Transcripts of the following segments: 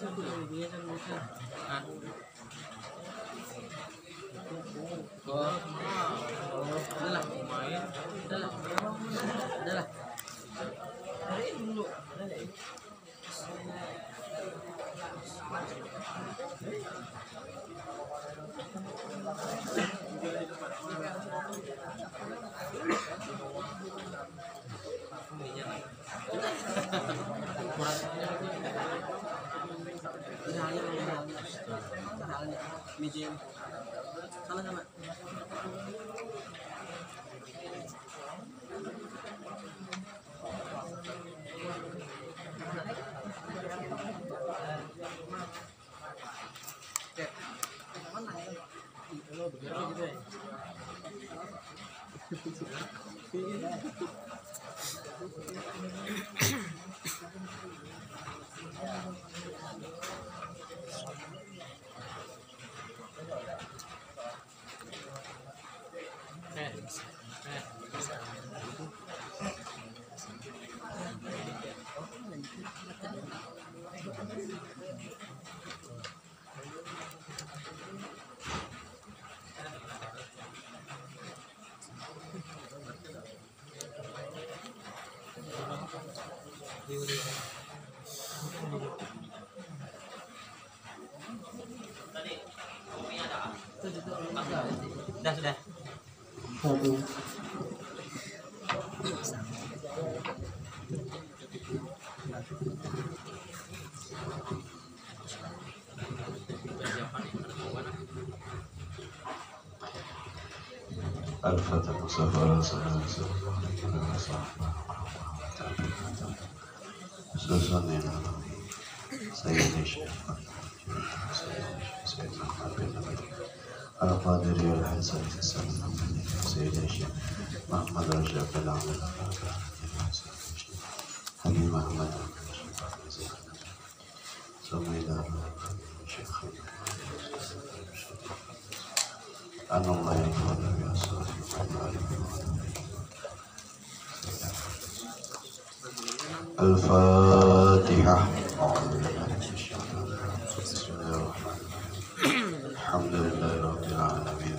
Sudah. Al-Fatihah Mustafa Al-Qadiri Al-Hasan Sayyidina Syekh Muhammad Rajab Al-Amin Habib Muhammad Sumayda Syekh Allah yang luar biasa. Al-Fatihah. Alhamdulillahirabbil alamin.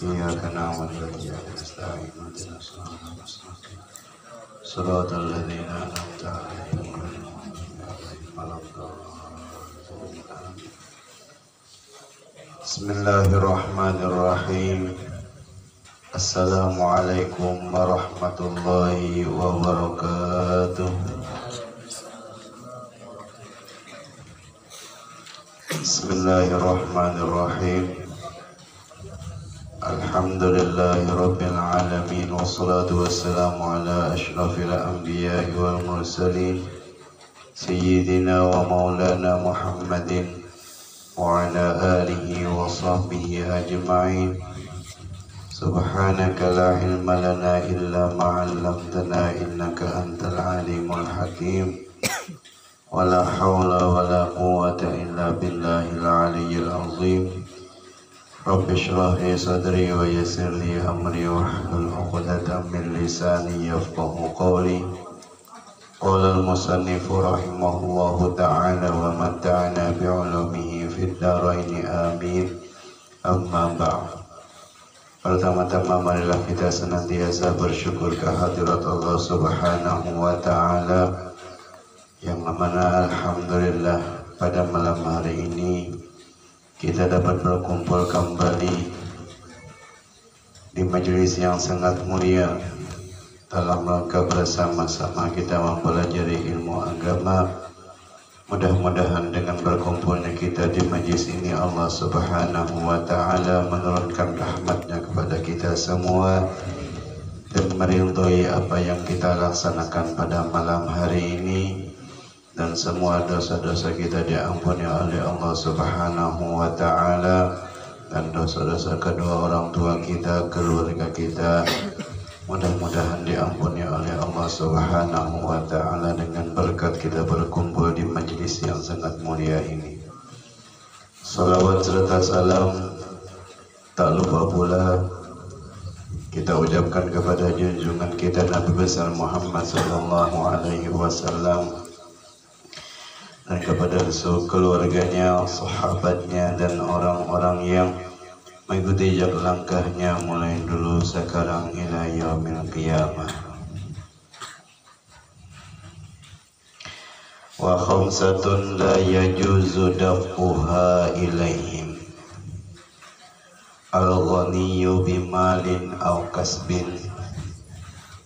Iyyaka na'budu wa iyyaka nasta'in. Shiratal ladzina an'amta 'alaihim ghairil maghdubi 'alaihim. Bismillahirrahmanirrahim. Assalamualaikum warahmatullahi wabarakatuh. Bismillahirrahmanirrahim. Alhamdulillahi rabbil alamin. Wassalatu wassalamu ala ashrafil anbiya'i wal mursalin Sayyidina wa maulana Muhammadin wa ala alihi wa sahbihi ajma'in. Subhanaka la ilma lana illa ma 'allamtana innaka antal alimul hakim. Wa la hawla wa la quwwata illa billahil aliyyil azim. Rabbi shrah li sadri wa yassir li amri wahlul 'uqdatam min lisani yafqahu qawli. Qala al-musannifu rahimahullahu ta'ala wa matta'na bi'ulumihi fid dharaini amin. Amma ba'd. Pertama-tama marilah kita senantiasa bersyukur kehadirat Allah Subhanahu wa ta'ala, yang mana alhamdulillah pada malam hari ini kita dapat berkumpul kembali di majelis yang sangat mulia dalam rangka bersama-sama kita mempelajari ilmu agama. Mudah-mudahan dengan berkumpulnya kita di majlis ini Allah Subhanahu wa ta'ala menurunkan rahmatnya kepada kita semua dan meridhoi apa yang kita laksanakan pada malam hari ini, dan semua dosa-dosa kita diampuni oleh Allah Subhanahu wa ta'ala, dan dosa-dosa kedua orang tua kita, keluarga kita mudah-mudahan diampuni oleh Allah Subhanahu wa ta'ala dengan berkat kita berkumpul di majlis yang sangat mulia ini. Salawat serta salam tak lupa pula kita ucapkan kepada junjungan kita Nabi besar Muhammad sallallahu alaihi wasallam, kepada seluruh keluarganya, sahabatnya, dan orang-orang yang mengikuti jejak langkahnya mulai dulu sekarang ila yaumil qiyamah. Wa khamsatun la yajuzu dafuha ilaihim al-ghaniyyu bimalin aw kasbin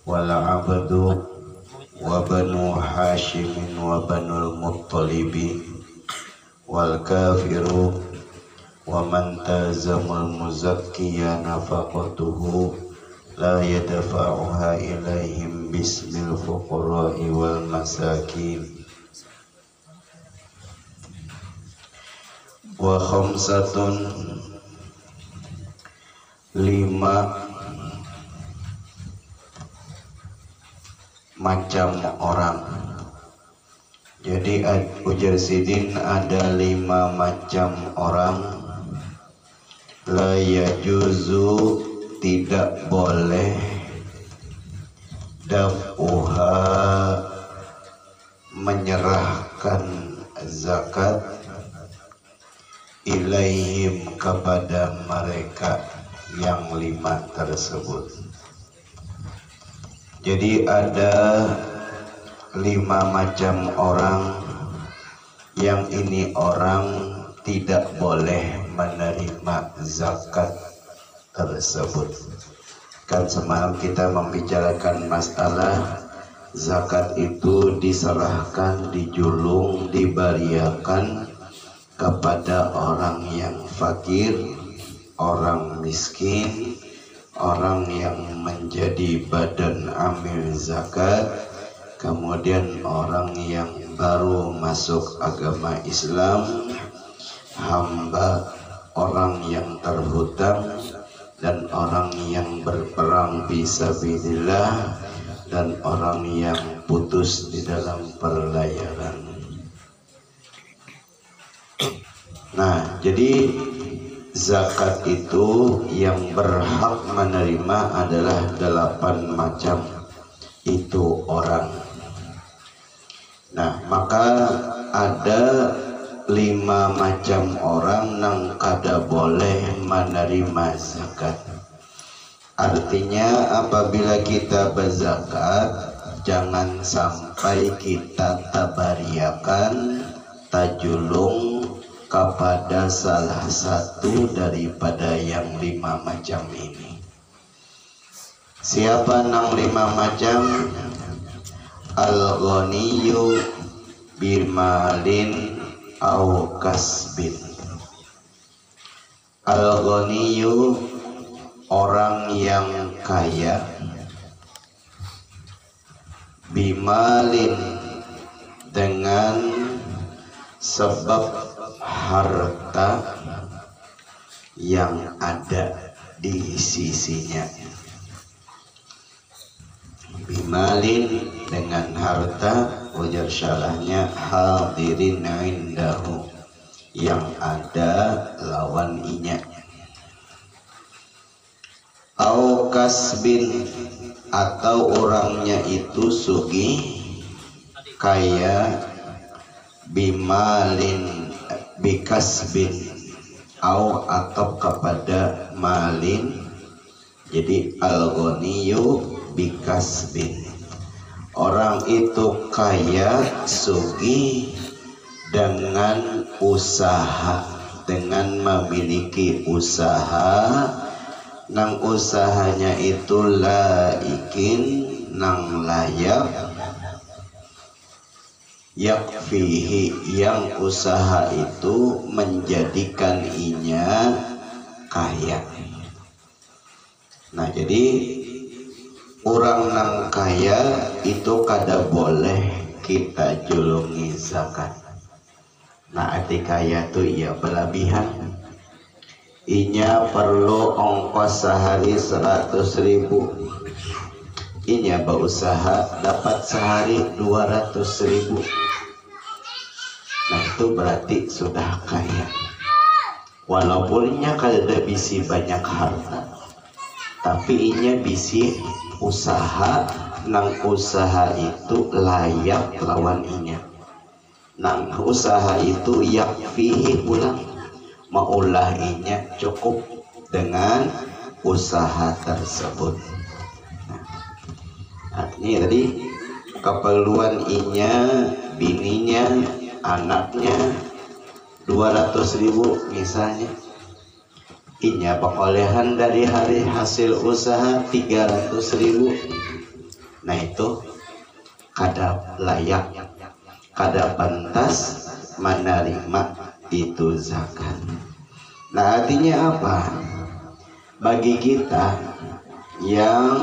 wal abdu wa banu hashimin wa banul muttalibi wal kafiru wa man tazamul muzakkiya nafaqatuhu la yadfa'uha ilaihim bismil fuqara'i wal masakin. Wa khamsatun 5 macam orang. Jadi ujar Sidin ada 5 macam orang. La yajuzu tidak boleh daf'uha menyerahkan zakat ilaihim kepada mereka yang 5 tersebut. Jadi ada 5 macam orang yang ini orang tidak boleh menerima zakat tersebut. Kan semalam kita membicarakan masalah zakat itu diserahkan, dijulung, dibariakan kepada orang yang fakir, orang miskin, orang yang menjadi badan amil zakat, kemudian orang yang baru masuk agama Islam, hamba, orang yang terhutang, dan orang yang berperang fisabilillah, dan orang yang putus di dalam perlayaran. Nah, jadi zakat itu yang berhak menerima adalah 8 macam itu orang. Nah, maka ada 5 macam orang yang kada boleh menerima zakat. Artinya apabila kita berzakat, jangan sampai kita tabariakan, tajulung kepada salah satu daripada yang 5 macam ini. Siapa yang 5 macam? Al-ghaniyyu bimalin aw kasbin. Al-ghaniyyu orang yang kaya, bimalin dengan sebab harta yang ada di sisinya. Bimalin dengan harta, ujar syarahnya hadirin indahu, yang ada lawan inya. Au kasbin, atau orangnya itu sugih, kaya, bimalin bikasbin, atau kepada malin. Jadi al-ghaniyyu bikasbin, orang itu kaya, sugih dengan usaha, dengan memiliki usaha, nang usahanya itu laikin, nang layak, yakfihi, yang usaha itu menjadikan inya kaya. Nah, jadi orang nang kaya itu kada boleh kita julungi zakat. Nah, arti kaya itu ia berlebihan. Inya perlu ongkos sehari 100.000. Inya berusaha dapat sehari 200.000. Nah, itu berarti sudah kaya. Walaupun inya kada bisi banyak harta, tapi inya bisi usaha, nang usaha itu layak lawan inya. Nang usaha itu yakfihi pulang maulahinya cukup dengan usaha tersebut. Artinya tadi keperluan inya, bininya, anaknya 200.000 misalnya, inya perolehan dari hari hasil usaha 300.000. Nah itu kada layak, kada pantas menerima itu zakat. Nah artinya apa? Bagi kita yang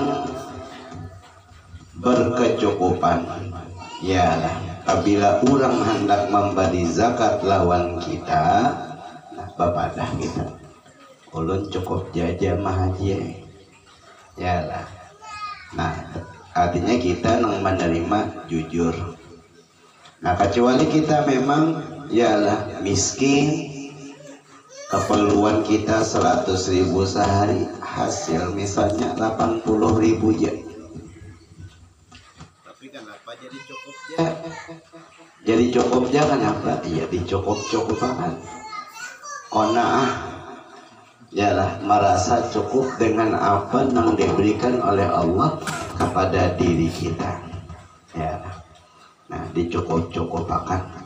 berkecukupan, ya apabila orang hendak memberi zakat lawan kita, nah bapadah kita ulun cukup jaja mah aja, ya lah. Nah artinya kita nang menerima jujur. Nah kecuali kita memang yalah miskin, keperluan kita 100.000 sehari, hasil misalnya 80.000 aja. Tapi kenapa jadi cukup ya? Jadi cukup ya kenapa? Iya dicukup-cukupakan. Qanaah, yalah merasa cukup dengan apa yang diberikan oleh Allah kepada diri kita. Yalah. Nah dicukup-cukupakan.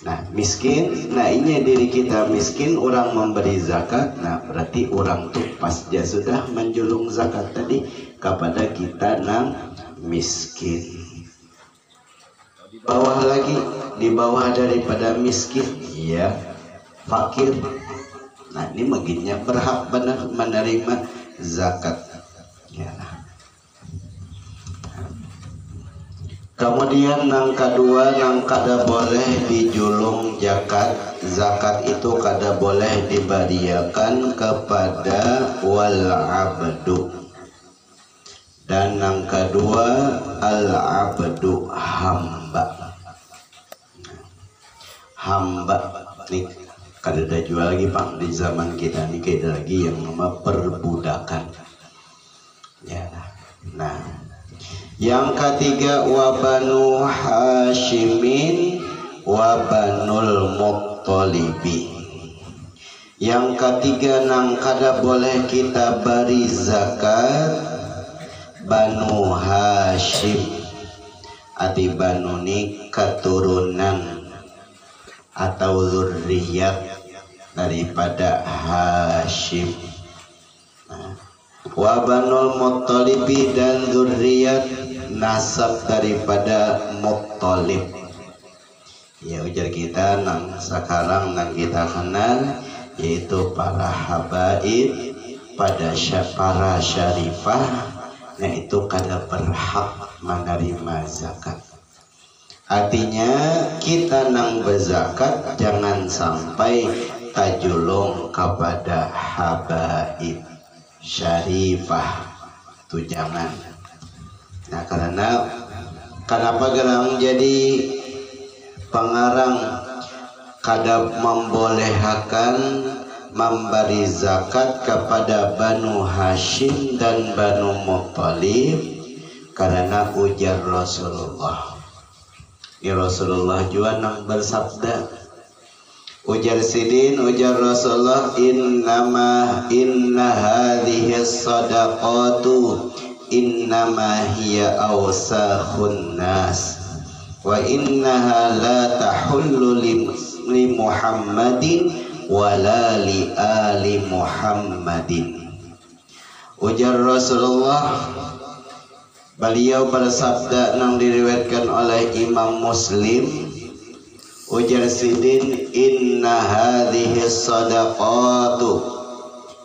Nah miskin, nah ini diri kita miskin, orang memberi zakat, nah berarti orang tuh pas dia sudah menjulung zakat tadi kepada kita nang miskin. Di bawah lagi, di bawah daripada miskin, ya fakir. Nah ini baginya berhak benar menerima zakat. Ya. Kemudian yang kedua, yang kada boleh dijulung zakat. Zakat itu kada boleh diberiakan kepada wal abdu. Dan yang kedua, al abdu hamba. Hamba nih kada ada jual lagi Pak di zaman kita nih, kada lagi yang nama perbudakan. Ya. Nah yang ketiga, wabanu Hashimin wabanul Muttalibi. Yang ketiga nang kada boleh kita beri zakat Banu Hashim. Ati Banu ni keturunan atau zurriyat daripada Hashim. Wabanul Muttalibi dan zurriyat nasab daripada Muttalib. Ya ujar kita nang sekarang nang kita kenal yaitu para habaib, pada para syarifah, yaitu kada berhak menerima zakat. Artinya kita nang berzakat jangan sampai tajulung kepada habaib syarifah, itu jangan. Nah karena kenapa gerang jadi pengarang kada membolehkan memberi zakat kepada Banu Hashim dan Banu Muttalib? Karena ujar Rasulullah, ya Rasulullah juga nang bersabda, ujar sidin, ujar Rasulullah, inna hadhihi sadaqatu innama hiya awsakhun nas wa innaha la tahullu li Muhammadin wa la li ali Muhammadin. Ujar Rasulullah, beliau bersabda nang diriwayatkan oleh Imam Muslim, ujar sidin, inna hadhihi sadaqatu,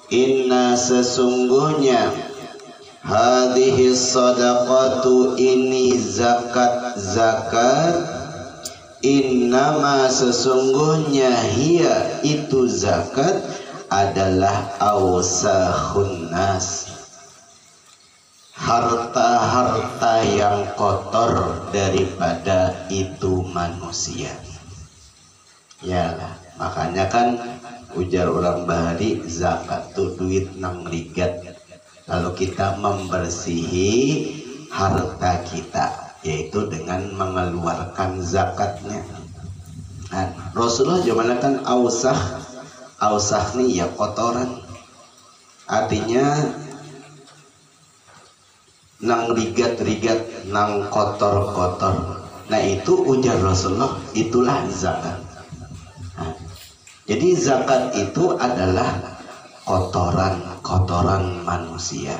inna sesungguhnya, hadhihi sadaqatu ini zakat, innama sesungguhnya, hiya itu zakat adalah awsakhun nas, harta-harta yang kotor daripada itu manusia. Ya, makanya kan ujar orang Bahari, zakat itu duit nang rigat. Lalu kita membersihi harta kita, yaitu dengan mengeluarkan zakatnya. Rasulullah zaman kan ausah nih ya kotoran, artinya nang rigat-rigat, nang kotor-kotor. Nah itu ujar Rasulullah, itulah zakat. Nah, jadi zakat itu adalah kotoran-kotoran manusia.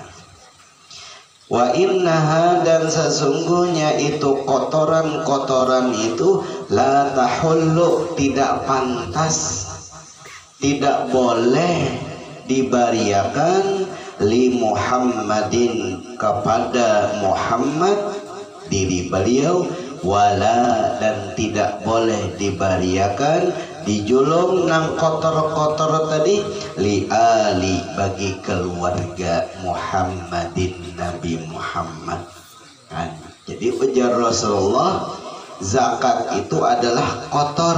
Wa innaha, dan sesungguhnya itu kotoran-kotoran itu la tahullu, tidak pantas, tidak boleh dibariakan li Muhammadin, kepada Muhammad diri beliau, wala, dan tidak boleh dibariakan dijulung nang kotor-kotor tadi li ali, bagi keluarga Muhammadin, Nabi Muhammad kan. Jadi ujar Rasulullah, zakat itu adalah kotor.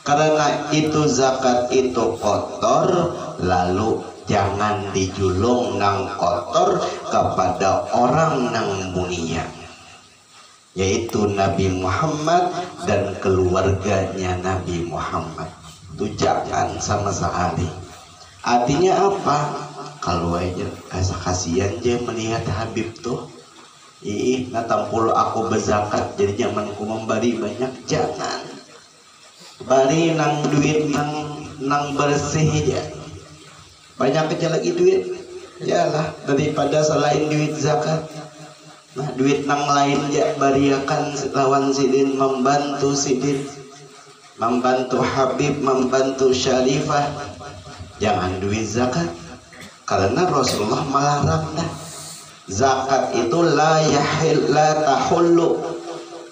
Karena itu zakat itu kotor, lalu jangan dijulung nang kotor kepada orang nang mulia, yaitu Nabi Muhammad dan keluarganya Nabi Muhammad. Itu jangan sama sekali. Artinya apa? Kalau aja kasihan dia melihat Habib tuh, ih natampul aku berzakat jadi zamanku memberi banyak. Jangan bari nang duit nang bersih aja, banyak aja lagi duit, yalah daripada selain duit zakat. Nah duit nang lain ya bariakan lawan sidin, membantu sidin, membantu Habib, membantu Syarifah. Jangan duit zakat, karena Rasulullah melarang. Dah zakat itu la yahil la tahullu,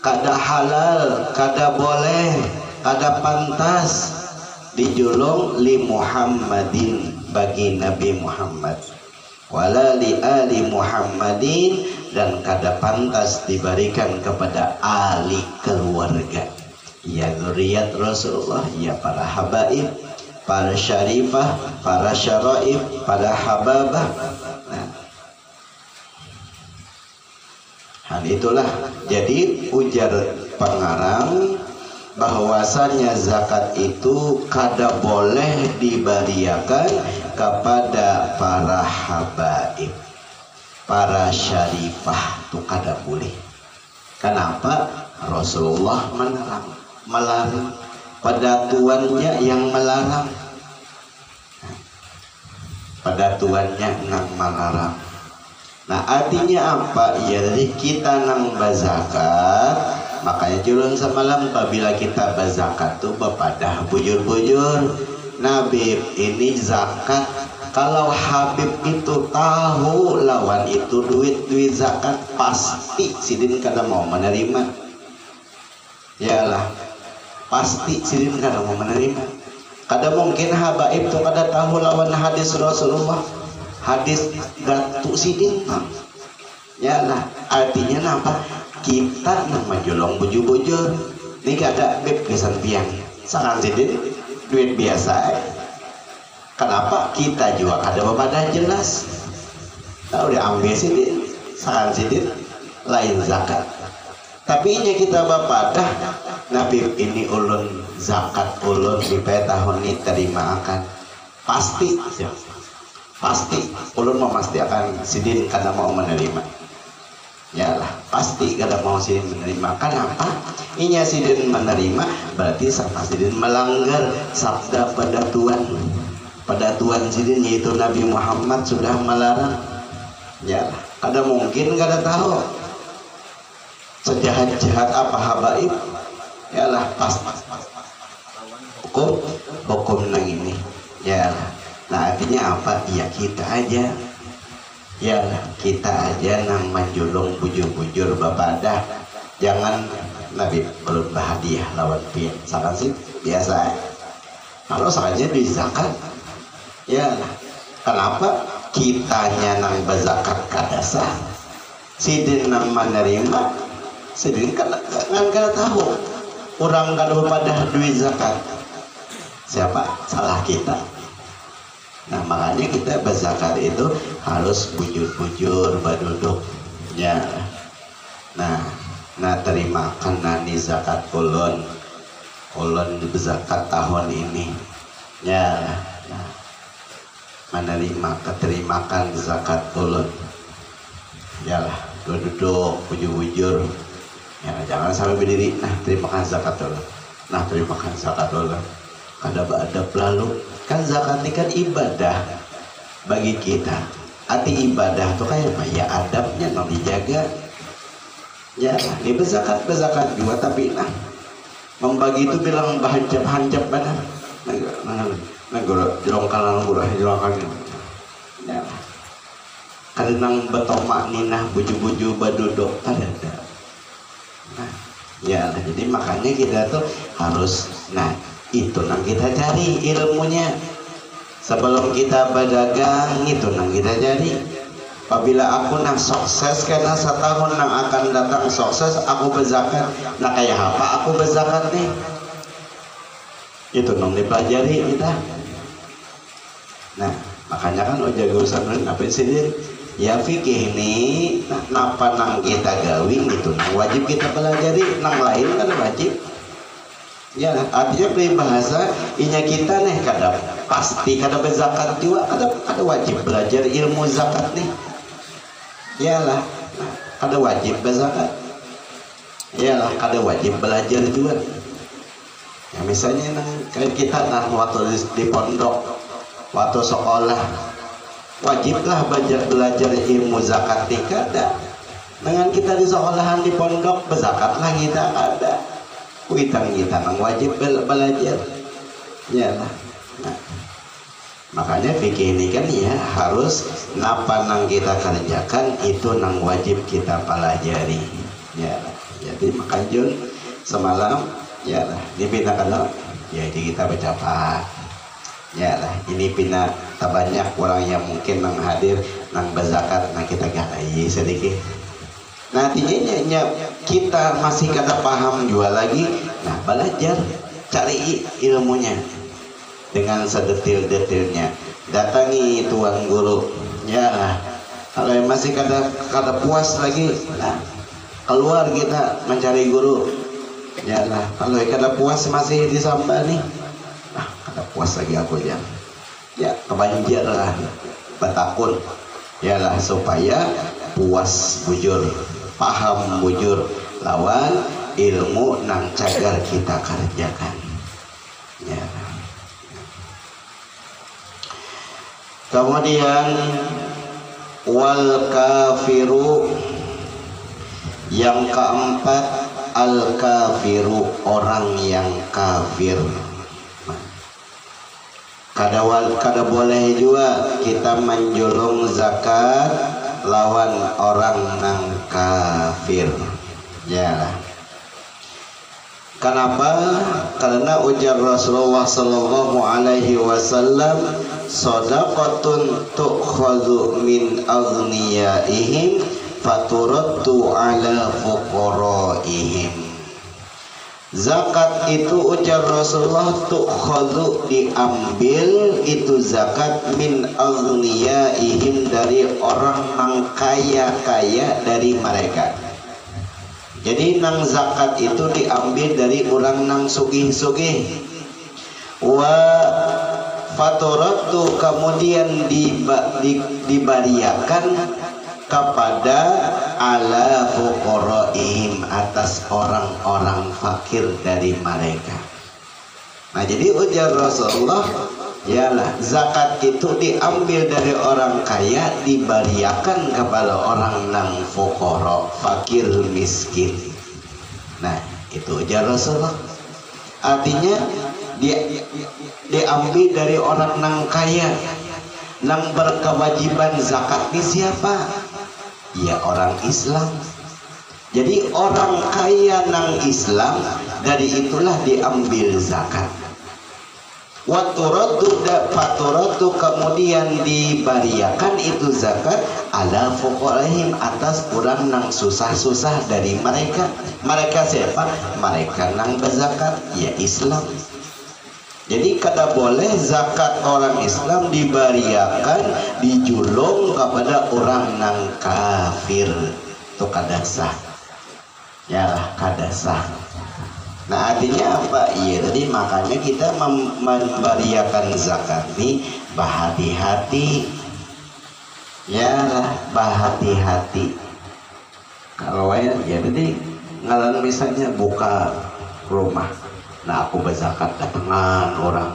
kada halal, kada boleh, kada pantas dijulung li Muhammadin, bagi Nabi Muhammad, wala li ali Muhammadin, dan kada pantas diberikan kepada ahli keluarga, ya zuriat Rasulullah, ya para habaib, para syarifah, para syaraib, para hababah. Nah, hal itulah jadi ujar pengarang bahwasanya zakat itu kada boleh dibariakan kepada para habaib, para syarifah, itu kada boleh. Kenapa? Rasulullah melarang, pada tuannya yang melarang, pada tuannya yang melarang. Nah artinya apa? Ya jadi kita nang bazakat, makanya julun semalam apabila kita berzakat tuh bepadah bujur-bujur Nabi ini zakat. Kalau Habib itu tahu lawan itu duit zakat, pasti sidin kada mau menerima. Yalah, pasti sidin kada mau menerima. Kada mungkin habaib itu kada tahu lawan hadis Rasulullah, hadis gatu sidin. Yalah, artinya apa? Kita yang menjolong bujur-bujur ini kada beb kesan piang sangat sidin duit biasa. Kenapa? Kita juga kada bepada jelas. Nah, udah ambil sidin sangat sidin lain zakat, tapi ini kita bepada Nabi ini ulun zakat ulun di tahun ini terima akan pasti ulun mesti akan sidin kada mau menerima. Yalah, pasti kada mau sidin menerima. Kenapa? Inya sidin menerima berarti sama sidin melanggar sabda pada Tuhan sidin, yaitu Nabi Muhammad sudah melarang. Yalah, kada mungkin kada tahu sejahat-jahat apa habaib. Yalah, pasti hukum nang ini. Yalah, nah artinya apa? Ya kita aja. Ya kita aja nang menjulung bujur-bujur bapadah. Jangan Nabi belum berhadiah lawan pian sakan sih biasa. Kalau saja di zakat, ya kenapa kitanya nang berzakat kada sah, sidin nang menerima, sidin kada tahu orang kada pada duit zakat, siapa salah kita. Nah makanya kita berzakat itu harus bujur-bujur baduduk ya. Nah terima kenani zakat ulun ulun berzakat tahun ini ya, nah, menerima keterimakan zakat ulun yalah, duduk bujur-bujur ya, jangan sampai berdiri, nah terimakan zakat ulun, nah terimakan zakat ulun, kada beradab lalu. Kan zakat ini kan ibadah bagi kita, arti ibadah tuh kayak ya adabnya no dijaga ya. Ini berzakat juga, tapi nah membagi itu bilang hancap benar nah jerongkalan ya kadang betomak ninah buju-buju baduduk ada. Nah ya, jadi makanya kita tuh harus, nah itu yang kita cari ilmunya sebelum kita berdagang, itu yang kita cari. Apabila aku nak sukses karena setahun yang akan datang sukses aku berzakat, nah kayak apa aku berzakat nih, itu yang dipelajari kita. Nah makanya kan udah urusan ngapain sendiri ya, fikih ini napa nang kita gawin itu nang wajib kita pelajari, nang lain kan wajib ya. Artinya bahasa inya kita nih kadang pasti kada berzakat juga, ada wajib belajar ilmu zakat nih yalah, ada wajib berzakat yalah, ada wajib belajar juga ya. Misalnya kayak kita nah waktu di pondok, waktu sekolah wajiblah belajar ilmu zakat kada dengan kita di sekolahan di pondok berzakatlah kita ada kita nang wajib belajar ya lah. Nah, makanya fikih ini kan ya harus napa nang kita kerjakan itu nang wajib kita pelajari ya lah. Jadi makanya semalam ya lah dipindahkan ya, jadi kita bercapat ya lah, ini pina banyak orang yang mungkin nang hadir nang berzakat, nah kita gali sedikit. Nah artinya kita masih kada paham juga lagi, nah belajar cari ilmunya dengan sedetil-detilnya, datangi tuan guru ya. Kalau masih kada puas lagi, nah keluar kita mencari guru ya lah. Kalau kada puas masih disambani, nah kada puas lagi aku ya kebanjir lah batakun ya lah, supaya puas bujur, paham bujur lawan ilmu nang cagar kita kerjakan ya. Kemudian wal kafiru, yang keempat al kafiru, orang yang kafir. Kada boleh juga kita menjulung zakat lawan orang nang kafir ya. Kenapa? Karena ujar Rasulullah sallallahu alaihi wasallam, shadaqatun tu'khadhu min aghniyaihim faturaddu ala fuqaraihim. Zakat itu ujar Rasulullah tu'khadhu, diambil itu zakat min aghniyaihim, dari orang nang kaya-kaya dari mereka. Jadi nang zakat itu diambil dari orang nang sugih-sugih. Wa faturaddu, kemudian dibariakan kepada ala fuqaraihim, atas orang-orang fakir dari mereka. Nah jadi ujar Rasulullah yalah, zakat itu diambil dari orang kaya, dibariakan kepada orang nang fuqara, fakir miskin. Nah itu ujar Rasulullah, artinya diambil dari orang nang kaya. Nang berkewajiban zakat ini siapa? Ya orang Islam. Jadi orang kaya nang Islam, dari itulah diambil zakat. Faturatu, kemudian dibariakan itu zakat ala fuqaraihim, atas orang nang susah-susah dari mereka. Mereka siapa? Mereka nang berzakat ya Islam. Jadi kada boleh zakat orang Islam dibariakan, dijulung kepada orang nang kafir, itu kada sah ya, kada sah. Nah artinya apa? Iya tadi makanya kita memberiakan zakat ini berhati-hati. Ya lah berhati-hati. Kalau ya tadi ngalan misalnya buka rumah, nah aku berzakat datangan orang.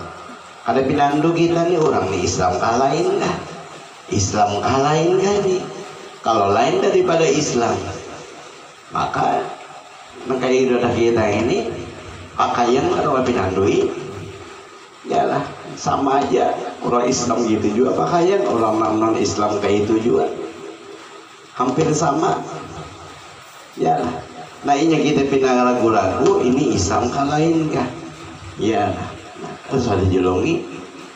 Ada pinandu kita nih orang nih Islam kalahin dah. Islam kalahin kan nih. Kalau lain daripada Islam, maka ibadah kita ini pakaian kalau pinandui ya lah sama aja. Orang Islam gitu juga pakaian, orang non Islam kayak itu juga hampir sama ya lah. Nah ini kita pindah ragu-ragu ini Islam kan lain kah ya lah. Nah, terus ada jelongi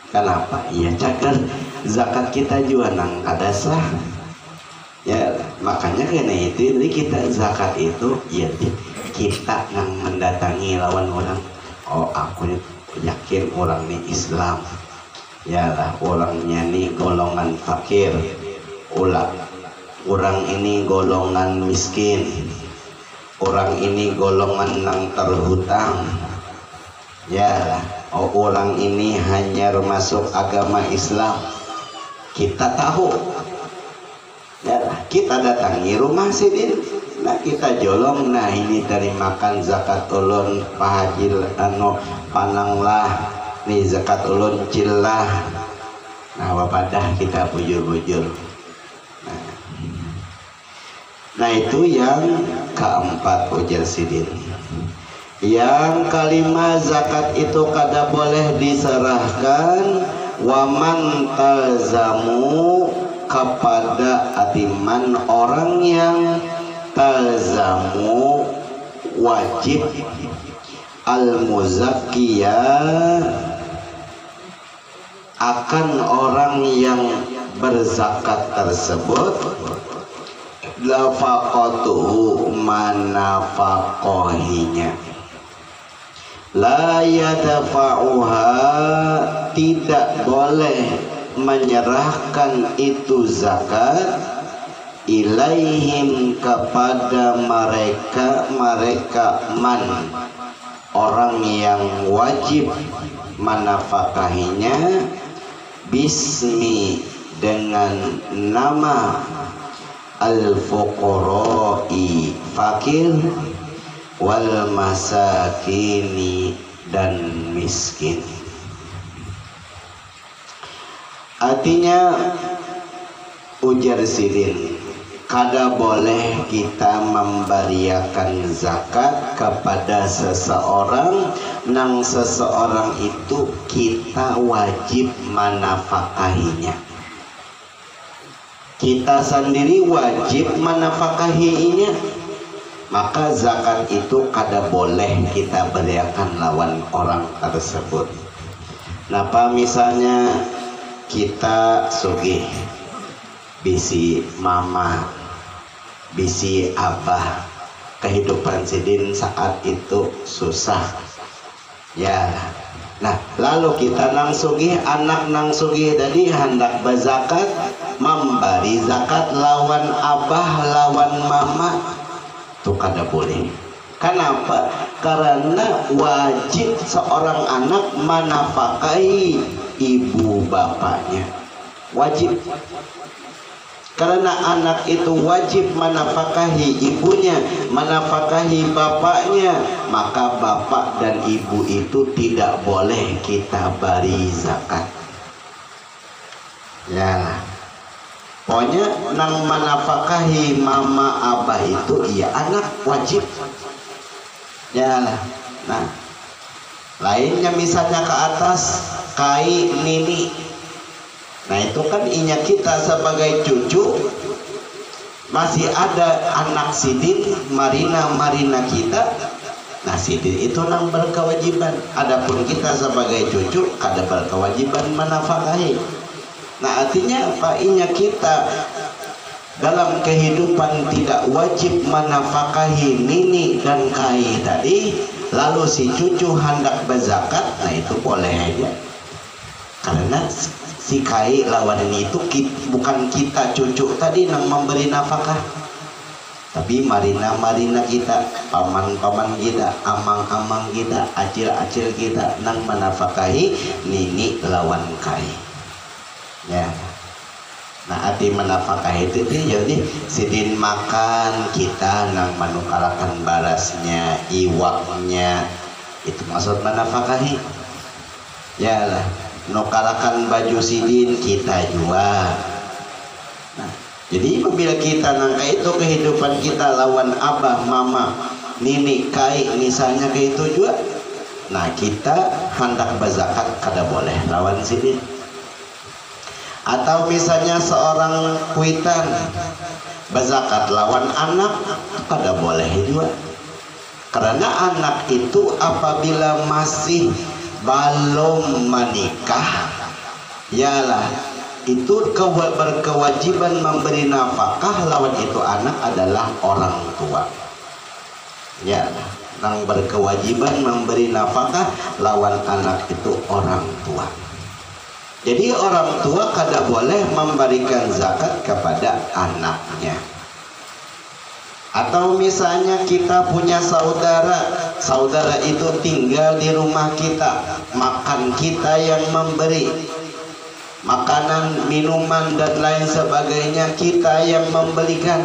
kenapa ya cagar zakat kita juga nang ada sah ya lah. Makanya karena itu jadi kita zakat itu ya kita nang mendatangi lawan orang, oh aku yakin orang ini Islam ya lah, orangnya nih golongan fakir, orang ini golongan miskin, orang ini golongan nang terhutang ya lah, oh orang ini hanya masuk agama Islam. Kita tahu ya lah, kita datangi rumah sidin, nah kita jolong, nah ini terimakan zakat ulun pahajil pananglah nih zakat ulun cilah, nah wabadah kita bujur-bujur. Nah itu yang keempat ujar sidin. Yang kelima zakat itu kada boleh diserahkan waman talzamu kepada atiman orang yang talzamu wajib al-muzakkiyah akan orang yang berzakat tersebut lafaqatuhu manafakohinya la yadfa'uha tidak boleh menyerahkan itu zakat ilaihim kepada mereka man orang yang wajib menafkahinya bismi dengan nama al-fuqara'i fakir wal masakini dan miskin. Artinya ujar sidin kada boleh kita memberiakan zakat kepada seseorang nang seseorang itu kita wajib menafkahinya. Kita sendiri wajib menafkahinya, maka zakat itu kada boleh kita beriakan lawan orang tersebut. Napa misalnya kita sugih bisi mama, bisi abah, kehidupan sidin saat itu susah ya. Nah lalu kita nang sugih, anak nang sugih tadi hendak berzakat, memberi zakat lawan abah lawan mama itu kada boleh. Kenapa? Karena wajib seorang anak menafkahi ibu bapaknya, wajib. Karena anak itu wajib menafkahi ibunya, menafkahi bapaknya, maka bapak dan ibu itu tidak boleh kita beri zakat. Ya, pokoknya nang menafkahi mama abah itu iya anak wajib. Ya, nah lainnya misalnya ke atas kai nini. Nah itu kan inya kita sebagai cucu, masih ada anak sidin marina kita. Nah sidin itu nang berkewajiban. Adapun kita sebagai cucu ada berkewajiban menafkahi. Nah artinya apa? Inya kita dalam kehidupan tidak wajib menafkahi nini dan kai tadi, lalu si cucu hendak berzakat, nah itu boleh aja. Karena si kai lawan ini itu bukan kita cucu tadi yang memberi nafkah. Tapi marina-marina kita, paman-paman kita, amang-amang kita, acil-acil kita nang menafkahi nini lawan kai. Ya. Nah, arti menafkahi itu jadi sidin makan kita nang manukalakan barasnya, iwaknya, itu maksud menafkahi. Ya lah, nukalakan baju sidin kita jual. Nah, jadi apabila kita nangka itu kehidupan kita lawan abah, mama, nini, kai, misalnya kayak itu juga. Nah, kita hendak berzakat kada boleh lawan sidin. Atau misalnya seorang kuitan berzakat lawan anak kada boleh juga. Karena anak itu apabila masih belum menikah, yalah itu berkewajiban memberi nafkah lawan itu anak adalah orang tua. Ya, yang berkewajiban memberi nafkah lawan anak itu orang tua. Jadi orang tua kada boleh memberikan zakat kepada anaknya. Atau misalnya kita punya saudara, saudara itu tinggal di rumah kita, makan kita yang memberi, makanan, minuman dan lain sebagainya kita yang membelikan.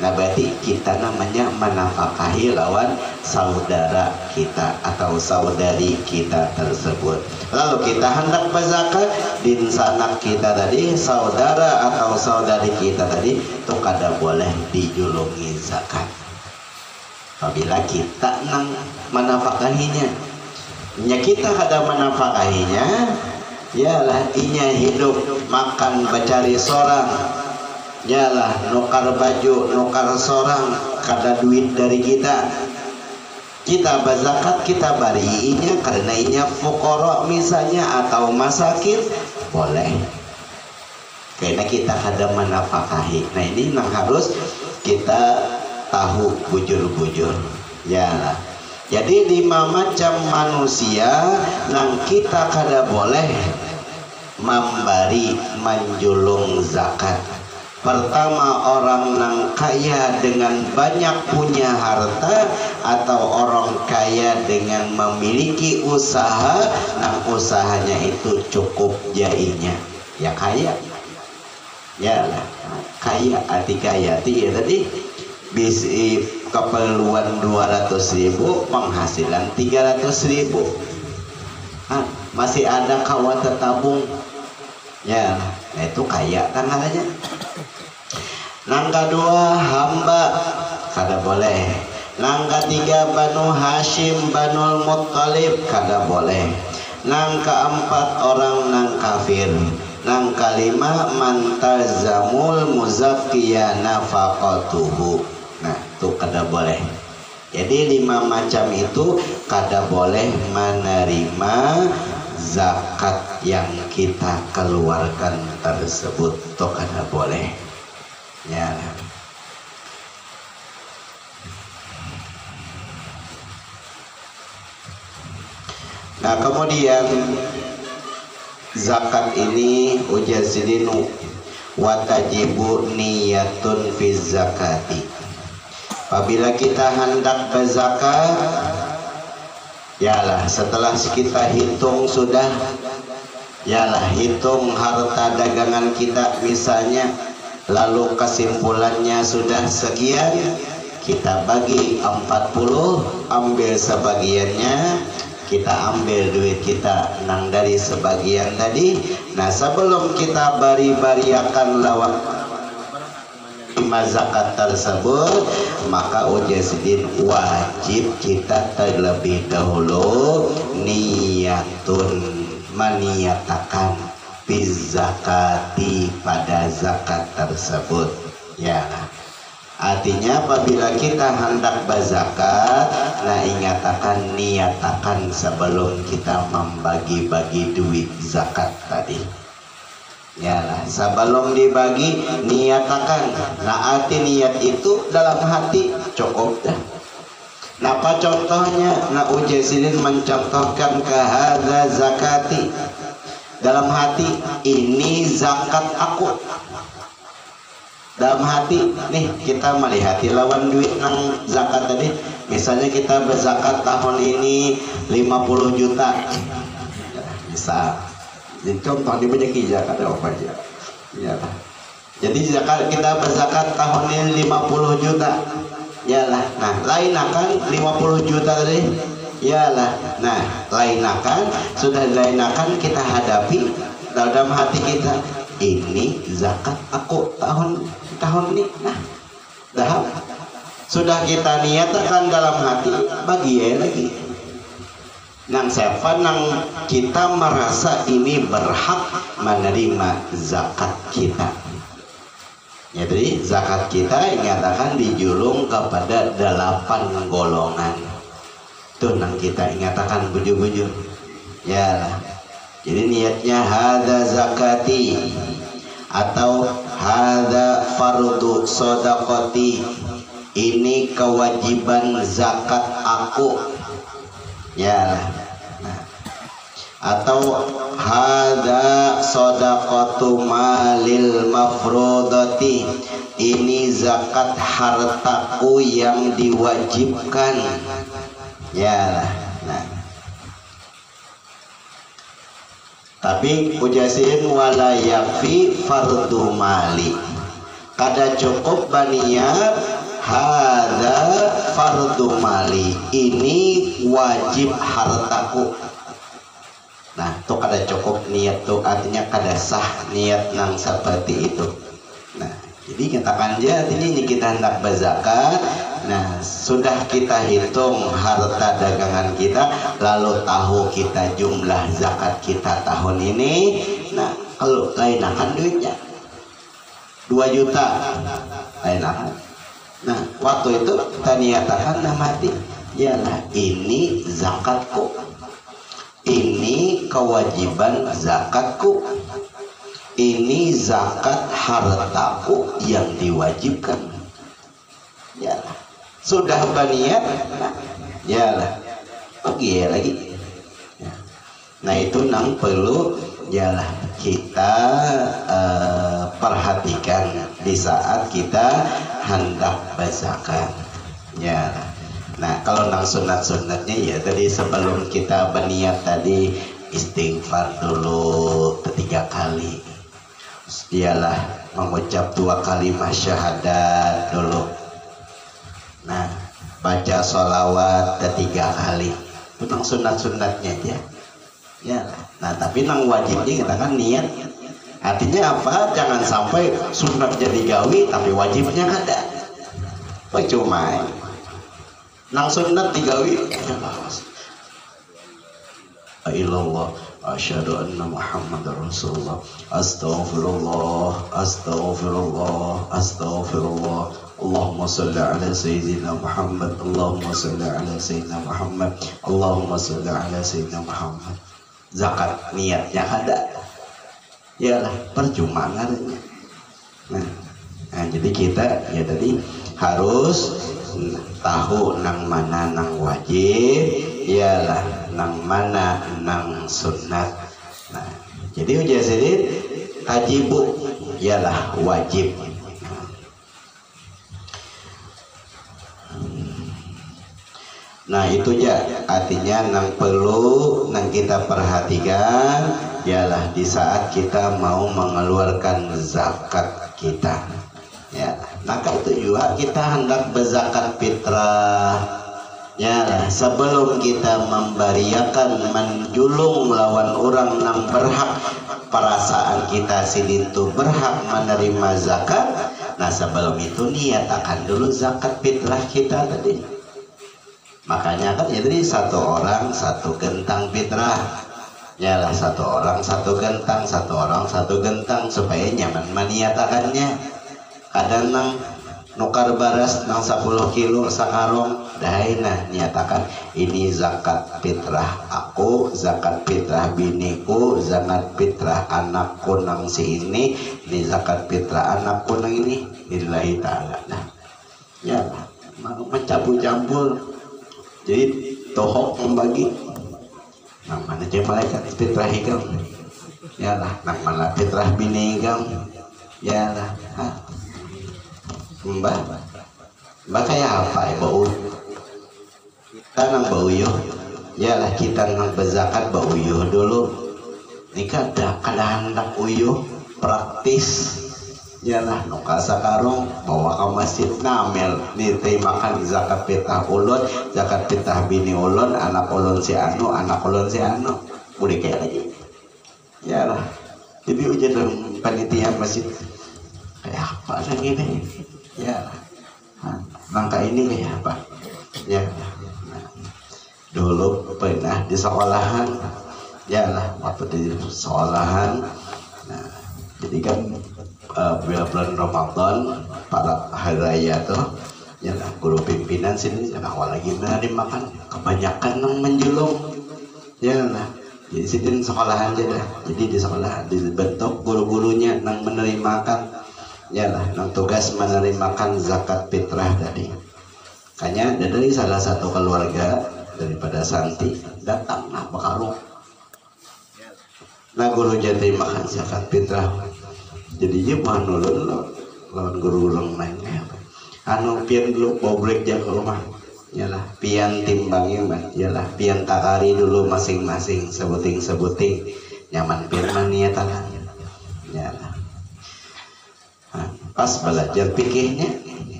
Nah, berarti kita namanya menafkahi lawan saudara kita atau saudari kita tersebut. Lalu kita hendak berzakat, din sanak kita tadi, saudara atau saudari kita tadi, itu kada boleh dijulungi zakat. Apabila kita nang menafkahinya, kita kada menafkahinya, yalah inya hidup makan bacari sorang. Yalah nukar baju, nukar sorang, kada duit dari kita. Kita berzakat, kita bariinya karena inya fukara misalnya atau masakin, boleh. Karena kita kada menafkahi. Nah, ini yang harus kita tahu bujur-bujur. Yalah. Jadi 5 macam manusia yang kita kada boleh memberi menjulung zakat. Pertama, orang yang kaya dengan banyak punya harta, atau orang kaya dengan memiliki usaha, nah usahanya itu cukup jainya, ya kaya. Ya lah, kaya arti kaya ya tadi bisi keperluan 200.000, penghasilan 300.000. Masih ada kawan tertabung. Ya, nah itu kaya kan namanya. Nang kedua hamba kada boleh. Nang ketiga Banu Hashim Banul Muttalib kada boleh. Nang keempat orang nang kafir. Nang kelima mantazamul muzakkiya nafaqatuhu. Nah itu kada boleh. Jadi 5 macam itu kada boleh menerima zakat yang kita keluarkan tersebut, itu kada boleh. Ya. Nah, kemudian zakat ini ujazidinu watajibu niyatun fi zakati. Apabila kita hendak berzakat, yalah setelah kita hitung sudah, yalah hitung harta dagangan kita misalnya, lalu kesimpulannya sudah sekian, kita bagi 40, ambil sebagiannya, kita ambil duit kita nang dari sebagian tadi. Nah, sebelum kita bari-bariakan lawan zakat tersebut, maka ujazidin wajib kita terlebih dahulu niyatun, meniyatakan bizakati pada zakat tersebut. Ya, artinya apabila kita hendak berzakat, nah ingatakan, niatakan sebelum kita membagi-bagi duit zakat tadi. Yalah, sebelum dibagi niatakan. Nah, arti niat itu dalam hati cukup dah. Nah, apa contohnya? Nah, ujazidin mencontohkan kahadza zakati. Dalam hati, ini zakat aku. dalam hati nih kita melihat lawan duit nang zakat tadi. Misalnya kita berzakat tahun ini 50 juta bisa, jadi contoh di banyak zakat ada apa aja ya. Jadi zakat kita berzakat tahun ini 50 juta yalah. Nah lain akan 50 juta tadi yalah. Nah lain akan sudah lain akan kita hadapi dalam hati kita, ini zakat aku tahun ini. Nah dah sudah kita niatkan dalam hati bagi ya lagi nang siapa nang kita merasa ini berhak menerima zakat kita. Jadi zakat kita ingatakan dijulung kepada 8 golongan. Tuh nang kita ingatakan bujur-bujur ya. Jadi niatnya hadza zakati atau hadza fardu shadaqati, ini kewajiban zakat aku ya. Nah, atau hadza shadaqatu malil mafrudati, ini zakat hartaku yang diwajibkan ya. Nah tapi ujasin wala yakfi fardu mali, kada cukup baniat hadza fardu mali, ini wajib hartaku. Nah tuh kada cukup niat tuh, artinya kada sah niat nang seperti itu. Nah jadi katakan aja ini kita hendak berzakat. Nah sudah kita hitung harta dagangan kita, lalu tahu kita jumlah zakat kita tahun ini. Nah kalau lain akan duitnya 2 juta lain akan. Nah waktu itu kita niatakan dalam hati, yalah ini zakatku, ini kewajiban zakatku, ini zakat hartaku yang diwajibkan yalah. Sudah berniat yalah pergi ya lagi. Nah itu nang perlu yalah kita perhatikan di saat kita hendak berzakat ya. Nah kalau nang sunat-sunatnya ya tadi sebelum kita berniat tadi istighfar dulu 3 kali, ialah mengucap 2 kalimat syahadat dulu. Nah baca sholawat 3 kali, itu nang sunat-sunatnya aja ya. Nah tapi nang wajibnya kita kan niat, artinya apa, jangan sampai sunat jadi gawi tapi wajibnya kada. Percuma nang sunat digawi ilallah asyhadu anna muhammadar rasulullah astaghfirullah astaghfirullah astaghfirullah Allahumma salli ala sayyidina Muhammad Allahumma salli ala sayyidina Muhammad Allahumma salli ala sayyidina Muhammad. Zakat niatnya ada yalah percuma ngaranya. Nah jadi kita ya tadi harus tahu nang mana nang wajib yalah, nang mana nang sunnat. Nah jadi ujar sedikit tajibu yalah wajib. Nah itu ya artinya nang perlu nang kita perhatikan yalah di saat kita mau mengeluarkan zakat kita ya. Nah itu juga kita hendak berzakat fitrah ya. Sebelum kita memberiakan menjulung lawan orang nang berhak, perasaan kita sini tuh berhak menerima zakat. Nah sebelum itu niat akan dulu zakat fitrah kita tadi. Makanya kan ya tadi 1 orang 1 gentang fitrah ya lah, 1 orang 1 gentang, 1 orang 1 gentang supaya nyaman maniatakannya. Kadang nang nukar baras nang 10 kilo sakarong daina nyatakan ini zakat fitrah aku, zakat fitrah biniku, zakat fitrah anakku nang si ini zakat fitrah anakku nang ini lillahi ta'ala. Nah ya mencampur-campur jadi tohok membagi nang mana je malaikat fitrah ikam ya lah, nang mana fitrah bini ikam ya lah. Mbak kayak apa ya bau? Kita nang bau yo, ya lah kita nang berzakat bau yo dulu. Nikah kada hendak uyuh praktis. Yalah nuka sakarong bawa ke masjid namel niti makan zakat pitah ulun, zakat pitah bini ulun, anak ulun si anu, udah kayak lagi. Yalah, jadi ujian panitia masjid kayak apa lagi nih? Ya, langkah ini kayak apa? Ya, nah, dulu pernah di sekolahan, yalah waktu di sekolahan. Nah, jadi kan bulan Ramadan para hari raya tuh ya guru pimpinan sini jangan awal lagi dimakan kebanyakan nang menjulung ya lah jadi sini sekolahan aja dah. Jadi di sekolah dibentuk guru-gurunya nang menerimakan ya lah nang tugas menerimakan zakat fitrah tadi kayaknya dari salah satu keluarga daripada Santi datang nah bekarung nah guru jadi makan zakat fitrah. Jadi dia bukan lawan guru ulang lainnya. Anu pian dulu bobrek dia ke rumah. Yalah pian timbangnya mah. Yalah pian takari dulu masing-masing sebuting nyaman pian mania tangan. Yalah. Nah, pas belajar pikirnya,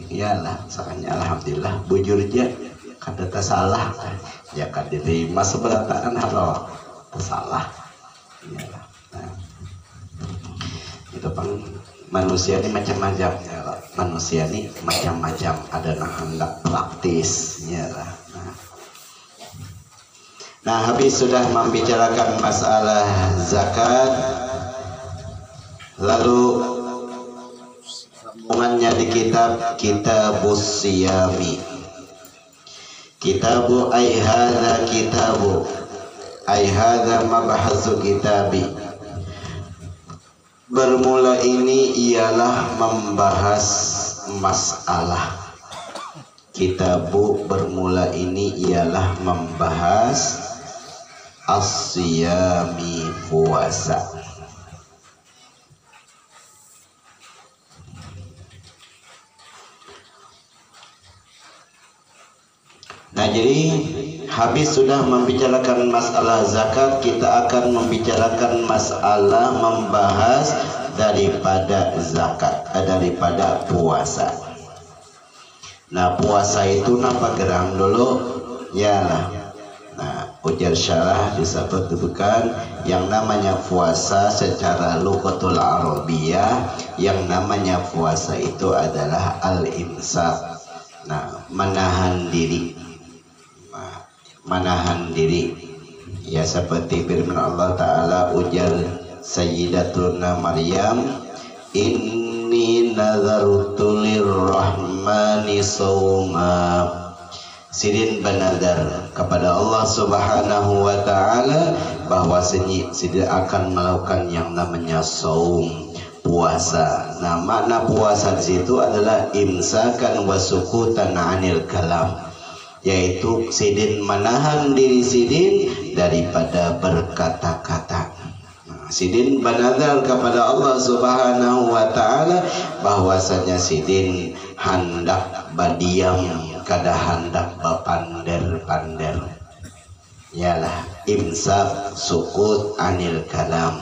yalah sakanya alhamdulillah bujur aja kada salah. Ya kada diterima seberataan halo salah. Yalah. Nah. Itu kan manusia ini macam-macam ya, manusia ini macam-macam ada yang hendak praktis ya lah. Nah habis sudah membicarakan masalah zakat lalu hubungannya di kitabus siyami kitabu ay hadza mabhasu kitabi. Bermula ini ialah membahas masalah kitabu bermula ini ialah membahas as-siyami puasa. Nah jadi habis sudah membicarakan masalah zakat, kita akan membicarakan masalah membahas daripada zakat, daripada puasa. Nah puasa itu napa gerang dulu ya lah. Nah ujar syarah disebutkan yang namanya puasa secara lughatul arabiyah, yang namanya puasa itu adalah al-imsak. Nah menahan diri ya seperti firman Allah Ta'ala ujar Sayyidatuna Maryam inni nazartu lirrahmani sawma. Sidin bernazar kepada Allah Subhanahu wa Ta'ala bahwa sidin akan melakukan yang namanya saum, puasa. Nah makna puasa di situ adalah imsakan wa sukutan 'anil kalam, yaitu sidin menahan diri sidin daripada berkata-kata. Sidin bernazar kepada Allah Subhanahu wa Ta'ala bahwasanya sidin hendak badiam, kada hendak bapander-pander. Yalah imsak sukut anil kalam.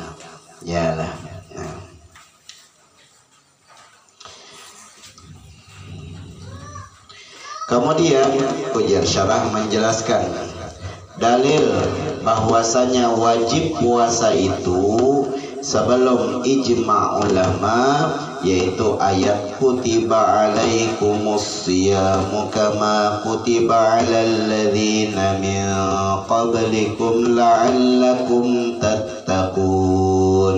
Yalah. Nah. Kemudian ujar syarah menjelaskan dalil bahwasanya wajib puasa itu sebelum ijma' ulama, yaitu ayat kutiba alaikumus siyamu kama kutiba alal ladzina min qablikum la'allakum tattaqun.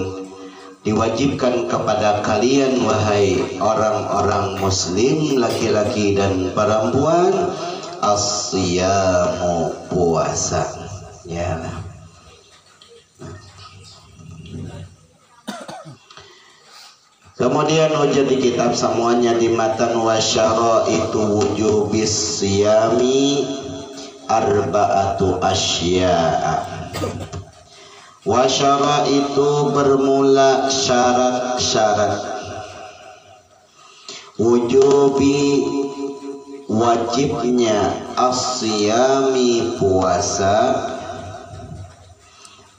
Diwajibkan kepada kalian wahai orang-orang muslim laki-laki dan perempuan as-siyamu puasa. Ya. Kemudian ujar di kitab semuanya di matan wasyara itu wujubis siyami arba'atu asya'a. Wasyara itu bermula syarat-syarat. wujubi wajibnya asyami puasa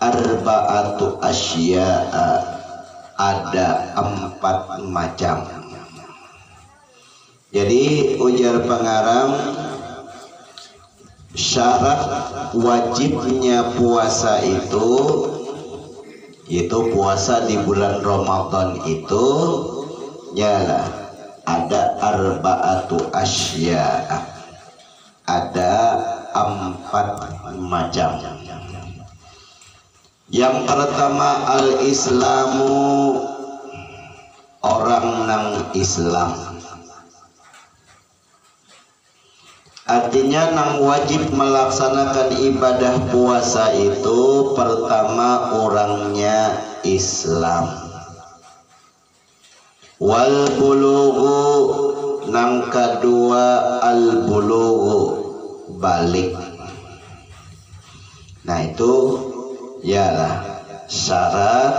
arba'atu asya'a, ada 4 macam. Jadi ujar pengarang, syarat wajibnya puasa itu puasa di bulan Ramadan itu yalah ada arba'atu asya'a, ada 4 macam. Yang pertama al-islamu, orang nang Islam. Artinya nang wajib melaksanakan ibadah puasa itu pertama orangnya Islam. Wal bulughu, nang kedua al bulughu, balik. Nah itu yalah syarat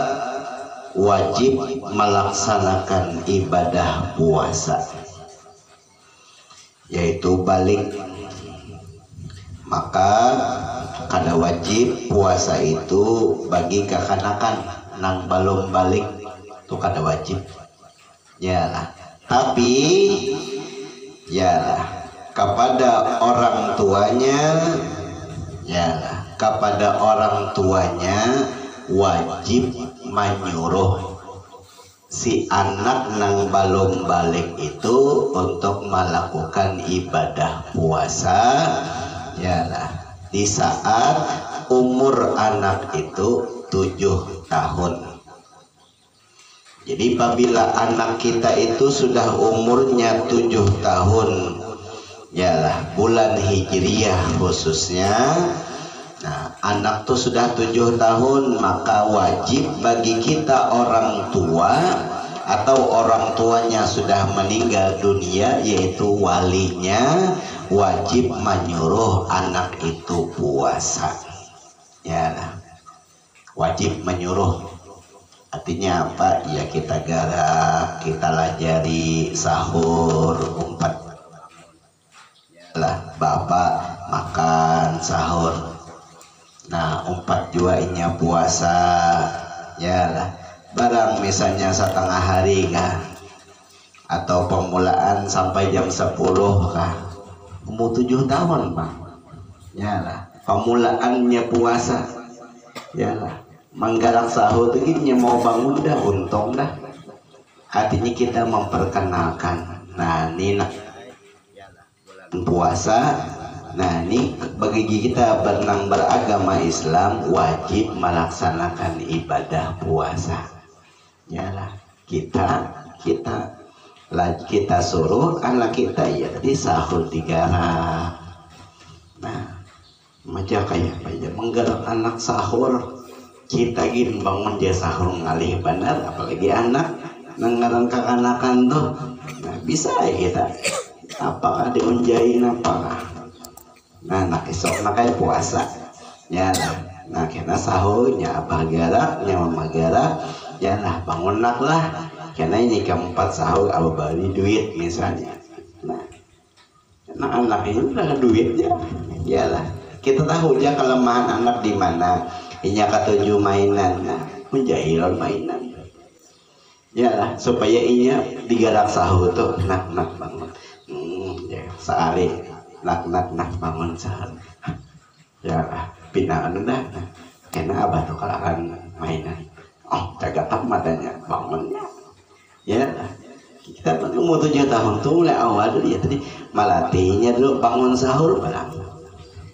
wajib melaksanakan ibadah puasa, yaitu balik. Maka kada wajib puasa itu bagi kekanakan nang belum balik itu kada wajib yalah. Tapi yalah kepada orang tuanya, yalah kepada orang tuanya wajib menyuruh si anak nang belum balik itu untuk melakukan ibadah puasa yalah di saat umur anak itu 7 tahun. Jadi apabila anak kita itu sudah umurnya 7 tahun yalah bulan Hijriyah khususnya, nah anak tuh sudah 7 tahun, maka wajib bagi kita orang tua atau orang tuanya sudah meninggal dunia, yaitu walinya, wajib menyuruh anak itu puasa. Ya, wajib menyuruh. Artinya apa? Ya kita garap, kita lajari sahur, umpat. Lah, bapak makan sahur. Nah, umpat juga inya puasa. Ya lah. Barang misalnya setengah hari kah, atau permulaan sampai jam 10 kah, umur 7 tahun Pak, ya lah permulaannya puasa, ya lah menggarap sahur begini mau bangun dah untung dah, artinya kita memperkenalkan. Nah ini nak puasa. Nah ini bagi kita beragama Islam wajib melaksanakan ibadah puasa. Yalah kita suruh anak kita ya tadi sahur digarap. Nah macam kayak apa ya menggarap anak sahur, kita gini bangun dia sahur ngalih benar, apalagi anak nanggaran kekanakan tuh. Nah bisa ya kita apakah diunjain apakah. Nah nak esok nak kayak puasa ya nah kena sahurnya apa garaknya mama garak ya lah bangun nak lah karena ini keempat sahur abu beli duit misalnya. Nah anak ini udah duitnya ya lah kita tahu dia kelemahan anak di mana inya ketujuh mainan. Nah menjahilon mainan ya lah supaya inya digarak sahur tuh nak bangun ya sekali nak bangun sahur ya lah pinaan udah kena abah tuh kalakan mainan jaga tak matanya bangunnya ya kita umur 7 tahun tuh mulai awal dulu ya tadi malatinya dulu bangun sahur barang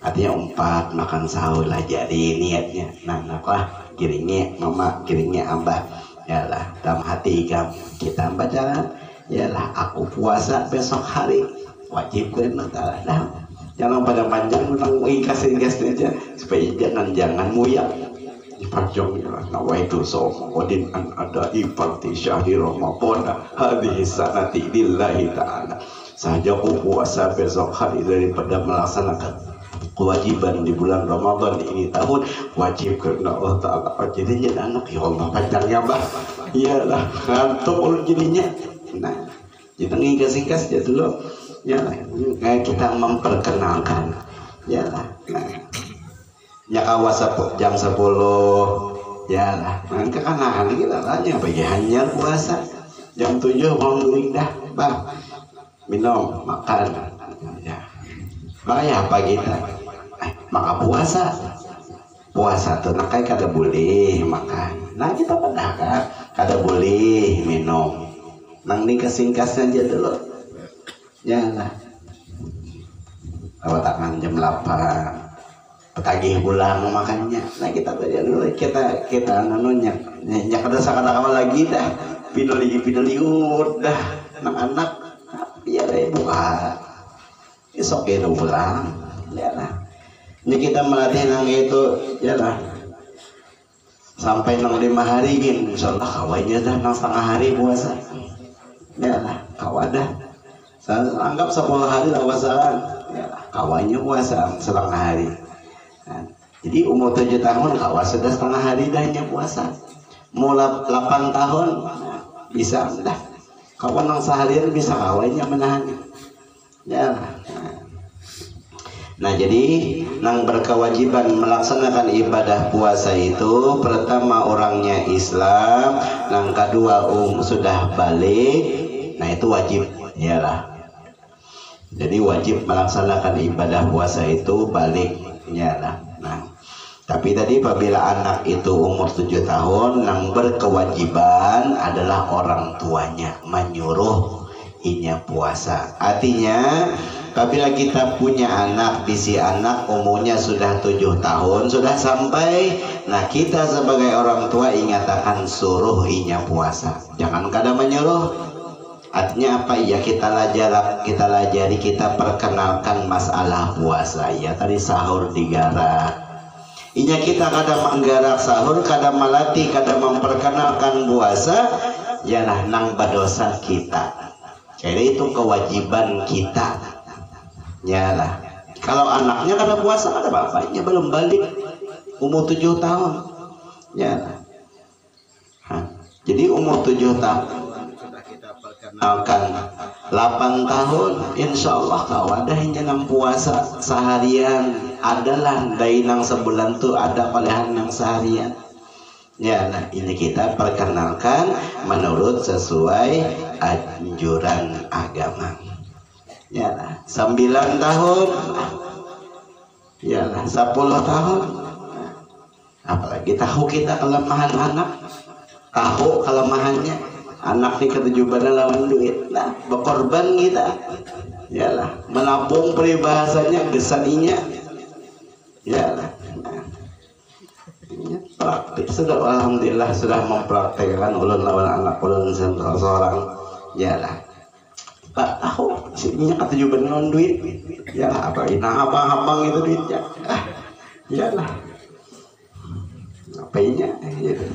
artinya umpat makan sahur lah jadi niatnya nah lah kiringnya mama kiringnya abah ya lah dalam hati kamu kita baca ya lah aku puasa besok hari wajib gue mentara dah jangan pada panjang menang kasih aja supaya jangan muyak dipanjangnya nawa itu sokodin an ada iparti syahri Ramadan hadhihi sanati lillahi ta'ala saja aku puasa besok hari daripada melaksanakan kewajiban di bulan Ramadan ini tahun wajib karena Allah Ta'ala. Jadinya anak ya Allah panjangnya bah iyalah kantuk jadinya. Nah Jadi ngingkas-ngingkas ya dulu ya kayak kita memperkenalkan ya lah. Ya kawasa jam 10 ya lah. Nanti kan kita tanya bagi hanya puasa jam 7 mau dah bah minum makan ya. Makanya apa kita maka puasa tuh nah kayak kada boleh makan. Nah kita pernah kan kada boleh minum. Nang ringkas-ringkasnya aja dulu ya lah. Awak tangan jam 8 petagih pulang makannya. Nah kita belajar dulu kita nanunya nyak ada sakit-sakit lagi dah pinoli udah anak-anak biar buka esok itu pulang ya lah. Ini kita melatih nang itu ya lah sampai nang 5 hari gini insyaallah kawannya dah nang setengah hari puasa ya lah kawadah anggap 10 hari lah puasaan ya lah kawannya puasa setengah hari. Nah, jadi umur 7 tahun kawan sudah setengah hari dahnya puasa mau 8 tahun bisa dah kawan nang seharian bisa kawannya menahan ya lah. Nah jadi nang berkewajiban melaksanakan ibadah puasa itu pertama orangnya Islam, nang kedua sudah balik, nah itu wajib ya lah. Jadi wajib melaksanakan ibadah puasa itu balik ya lah. Nah tapi tadi apabila anak itu umur 7 tahun nang berkewajiban adalah orang tuanya menyuruh inya puasa. Artinya apabila kita punya anak, bisi anak umurnya sudah 7 tahun sudah sampai, nah kita sebagai orang tua ingatakan suruh inya puasa, jangan kadang menyuruh. Artinya apa ya, kita lajari, kita perkenalkan masalah puasa ya. Tadi sahur digarap inya kita kadang menggarap sahur, kadang melatih, kadang memperkenalkan puasa ya lah nang berdosa kita. Jadi itu kewajiban kita ya lah. Kalau anaknya kada puasa ada bapaknya belum balik umur 7 tahun ya lah. Jadi umur 7 tahun sudah kita perkenalkan 8 tahun insyaallah kawadah jangan puasa seharian adalah dari nang sebulan tuh ada palihan nang seharian ya. Nah ini kita perkenalkan menurut sesuai anjuran agama ya lah. 9 tahun ya lah, 10 tahun apalagi tahu kita kelemahan anak, tahu kelemahannya anak nih ketujuan lawan duit, nah berkorban kita ya lah, menabung peribahasanya gesaninya ya lah. Praktik sudah alhamdulillah sudah mempraktekkan ulun lawan anak ulun seorang ya lah. Pak tahu sininya ketujuan non duit ya lah, apa ina abang itu duitnya ya lah apainya gitu.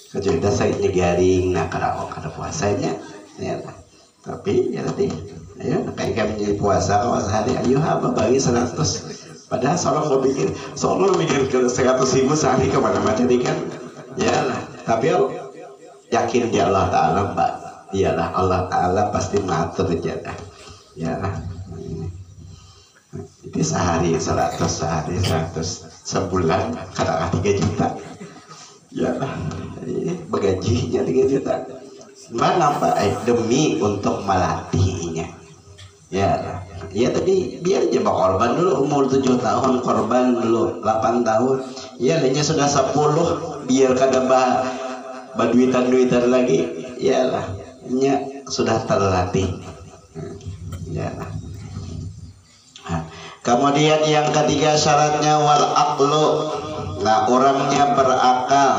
Kecuali saya garing nah kada puasanya ya lah. Tapi ya tadi ya kayak kami puasa kalau sehari ayo apa bagi 100, padahal seorang mikir ke 100.000 sehari kemana-mana kan ya lah. Tapi yakin di Allah Ta'ala Pak, iyalah Allah Ta'ala pasti ngatur aja ya lah. Jadi sehari 100, sehari 100, sebulan kadang 3 juta ya lah. Begajinya 3 juta mana Pak demi untuk melatihnya ya lah. Ya tadi biar aja korban dulu umur 7 tahun, korban dulu 8 tahun ya lainnya sudah 10 biar kada baduitan lagi ya lah, nya sudah terlatih ya lah. Kemudian yang ketiga syaratnya wal aqlu, nah orangnya berakal,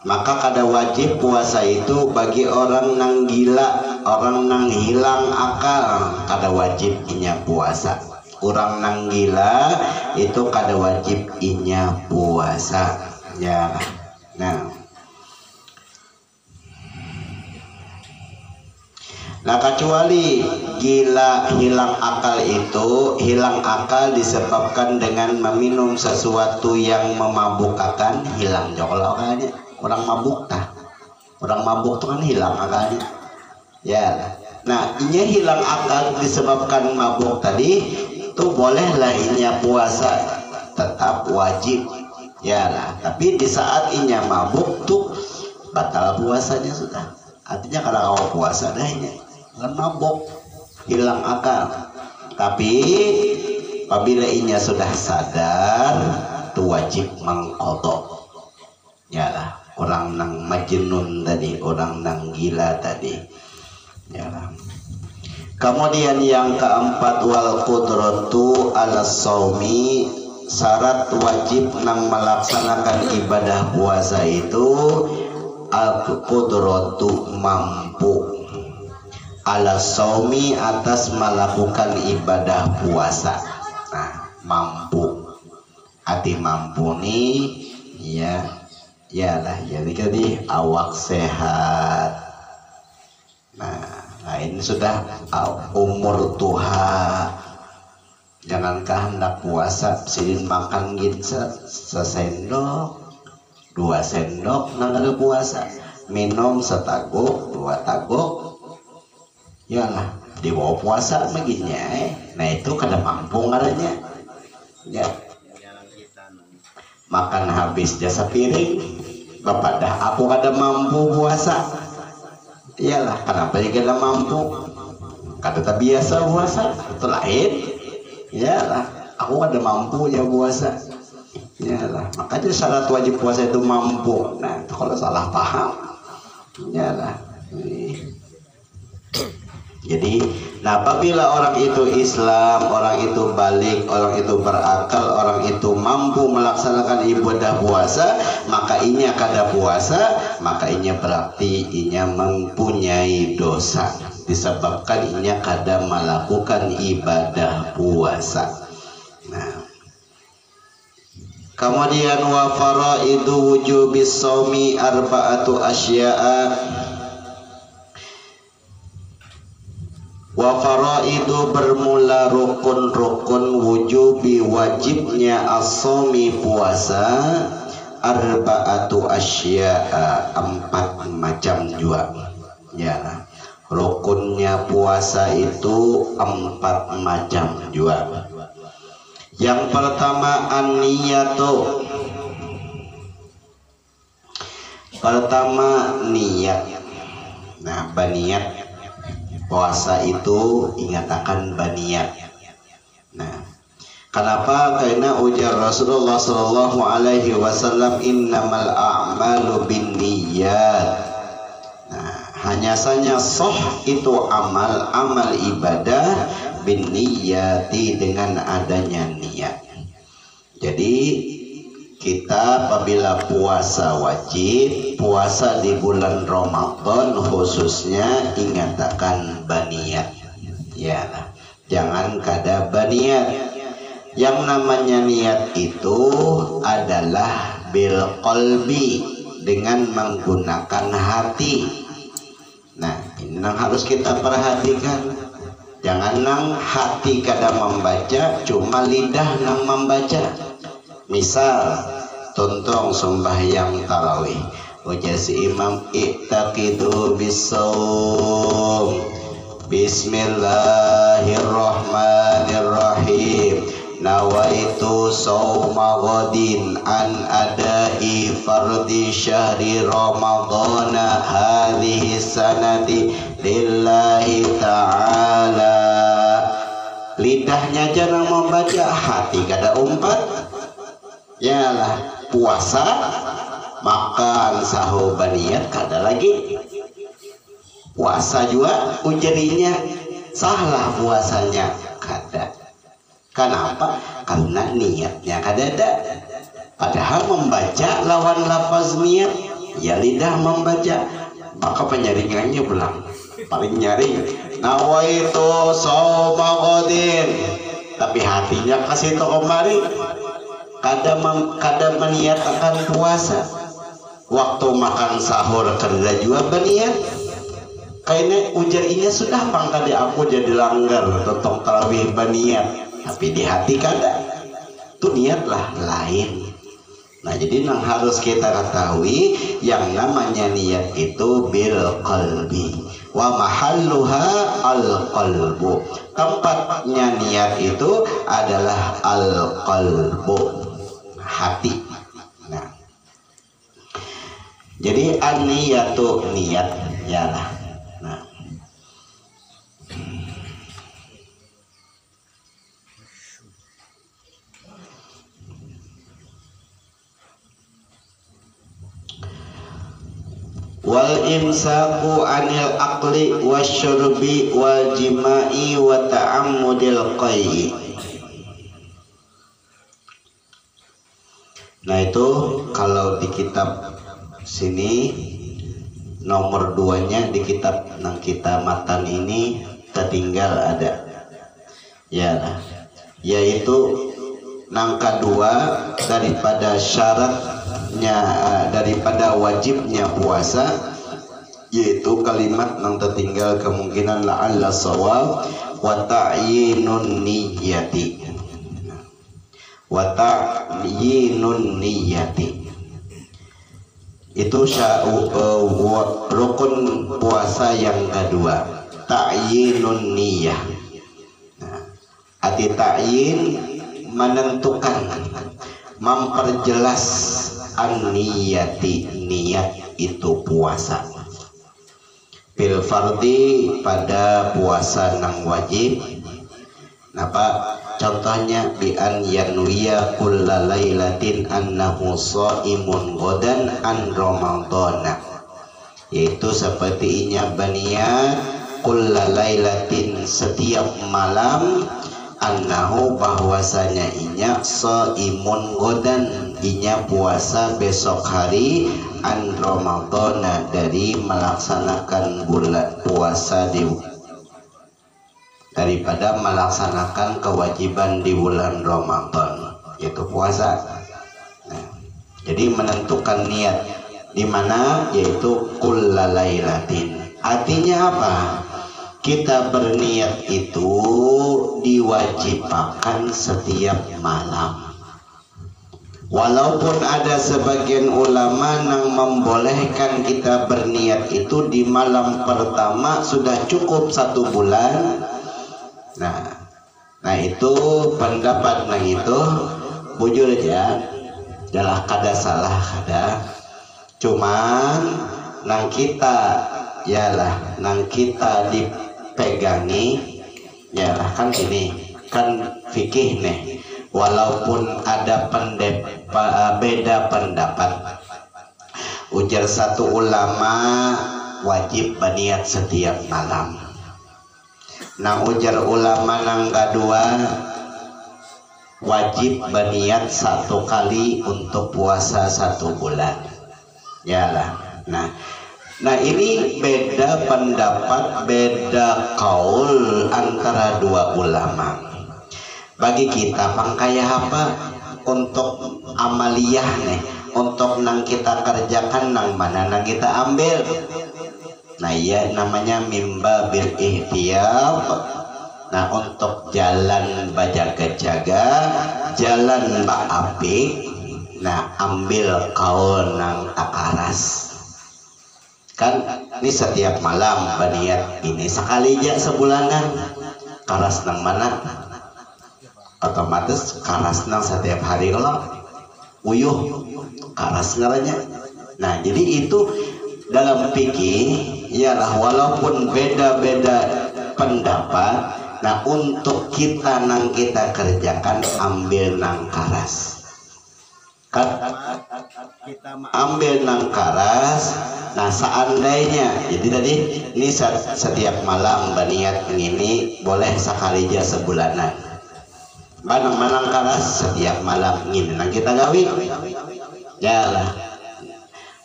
maka kada wajib puasa itu bagi orang nang gila, orang nang hilang akal kada wajib inya puasa. Orang nang gila itu kada wajib inya puasa ya. Nah kecuali gila hilang akal itu, hilang akal disebabkan dengan meminum sesuatu yang memabukkan, hilang jokol akalnya. Orang mabuk tuh kan hilang akalnya ya. Nah, inya hilang akal disebabkan mabuk tadi, tuh bolehlah inya puasa, tetap wajib. Ya lah, tapi di saat inya mabuk tuh batal puasanya sudah. Artinya kalau kau puasa dah inya kan mabuk, hilang akal. Tapi apabila inya sudah sadar, tuh wajib mengqadha. Ya lah, orang nang majnun tadi, orang nang gila tadi. Ya lah. Kemudian yang keempat, wal qudratu ala shaumi, syarat wajib nang melaksanakan ibadah puasa itu al qudratu, mampu, ala shaumi, atas melakukan ibadah puasa. Nah, mampu, hati mampu nih, ya, ya lah, jadi awak sehat. Nah, ini sudah umur tuha, jangankah hendak puasa silin makan gitu sesendok 2 sendok nang ada puasa, minum setaguk 2 taguk, yalah di bawah puasa begini. Nah itu kada mampu ngaranya ya. Makan habis jasa piring bapak dah aku kada mampu puasa. Iyalah, kenapa dia kada mampu? Kada tak biasa puasa, itu lain. Iyalah, aku kada mampu ya puasa. Iyalah, makanya syarat wajib puasa itu mampu. Nah, itu kalau salah paham. Iyalah. Jadi, nah apabila orang itu Islam, orang itu balik, orang itu berakal, orang itu mampu melaksanakan ibadah puasa, maka inya kada puasa, maka inya berarti inya mempunyai dosa disebabkan inya kada melakukan ibadah puasa. Nah, kemudian wa faraidu wujubis shaumi arba'atu asya'a. Wa faraidu, bermula rukun-rukun wujubi wajibnya as-shaumi puasa, arba'atu asya'a, 4 macam jua. Ya, rukunnya puasa itu 4 macam jua. Yang pertama an-niyatu. Pertama niat. Nah, baniat puasa itu ingat akan baniat. Nah, kenapa? Karena ujar Rasulullah sallallahu alaihi wasallam, innamal a'malu binniyat. Nah, hanya saja sah itu amal ibadah binniyati, dengan adanya niat. Jadi kita apabila puasa wajib, puasa di bulan Ramadan khususnya, ingatkan baniat. Ya, jangan kada baniat. Yang namanya niat itu adalah bil qalbi, dengan menggunakan hati. Nah, ini yang harus kita perhatikan. Jangan nang hati kada membaca, cuma lidah nang membaca. Misal tontong sembahyang tarawih, ujar si imam, ittaqidu bisawm, bismillahirrahmanirrahim, nawaitu sawma ghadin an adai fardi syahri ramadana hadhihi sanati lillahi ta'ala. Lidahnya jangan membaca, hati kada umpat. Yalah, puasa, makan, sahur, baniat kada lagi. Puasa juga ujerinya salah puasanya kada. Kenapa? Karena niatnya kada ada. Padahal membaca lawan lafaz niat, ya lidah membaca, maka penyaringannya belang. Paling nyaring nawaitu shauma ghadin, tapi hatinya kasih to kemari, kada meniatkan puasa. Waktu makan sahur kerja juga berniat. Kayaknya ujarnya sudah pangkade aku jadi langgar tentang tarawih berniat, tapi di hati kada. Itu niatlah lain. Nah, jadi yang harus kita ketahui, yang namanya niat itu bil qalbi, wa mahalluha al-qalbu. Tempatnya niat itu adalah al-qalbu, hati. Nah, jadi an-niyatu niat ya lah. Nah, wal imsaku anil aqli wasyurbi wal jima'i wa ta'ammudil qayyi. Nah itu kalau di kitab sini nomor 2-nya di kitab nang kita matan ini tertinggal ada ya, yaitu nang kedua daripada syaratnya, daripada wajibnya puasa, yaitu kalimat nang tertinggal kemungkinan la'alla shawab wa ta'yinun niyyati, wa ta'yinun niyyati. Itu rukun puasa yang kedua, ta'yinun niyyah. Nah, arti ta'yin menentukan, memperjelas an-niyati, niat itu puasa. Bil fardi pada puasa nang wajib. Napa contohnya bi an yanwiya kulla lailatin annahu shaimun ghadan an ramadhana, yaitu sepertinya baniat kulla lailatin setiap malam, annahu bahwasanya inya shaimun ghadan inya puasa besok hari, an ramadhana dari melaksanakan bulan puasa daripada melaksanakan kewajiban di bulan Ramadan, yaitu puasa. Nah, jadi menentukan niat di mana, yaitu kullalailatin. Artinya apa? Kita berniat itu diwajibkan setiap malam. Walaupun ada sebagian ulama yang membolehkan kita berniat itu di malam pertama sudah cukup 1 bulan. Nah itu pendapat nang itu bujur aja, adalah kada salah kada. Cuman nang kita yalah, nang kita dipegangi yalah kan ini kan fikih nih. Walaupun ada beda pendapat, ujar satu ulama wajib berniat setiap malam. Nah ujar ulama nang kedua wajib berniat 1 kali untuk puasa 1 bulan. Yalah. Nah ini beda pendapat, beda kaul antara 2 ulama. Bagi kita pangkaya apa untuk amaliyah nih, untuk nang kita kerjakan nang mana nang kita ambil. Nah iya namanya mimba bil ihtiyab. Nah untuk jalan bajaga-jaga, jalan ba'api, nah ambil kaul nang takaras. Kan ini setiap malam berniat ini sekali aja sebulanan. Karas nang mana? Otomatis karas nang setiap hari kalau uyuh karas ngaranya. Nah jadi itu dalam fikih ialah walaupun beda-beda pendapat, nah untuk kita nang kita kerjakan ambil nang karas. Kan kita ambil nang karas. Nah seandainya jadi tadi ini setiap malam berniat ini boleh sekali aja sebulanan. Manang karas setiap malam ini nang kita gawi. Yalah.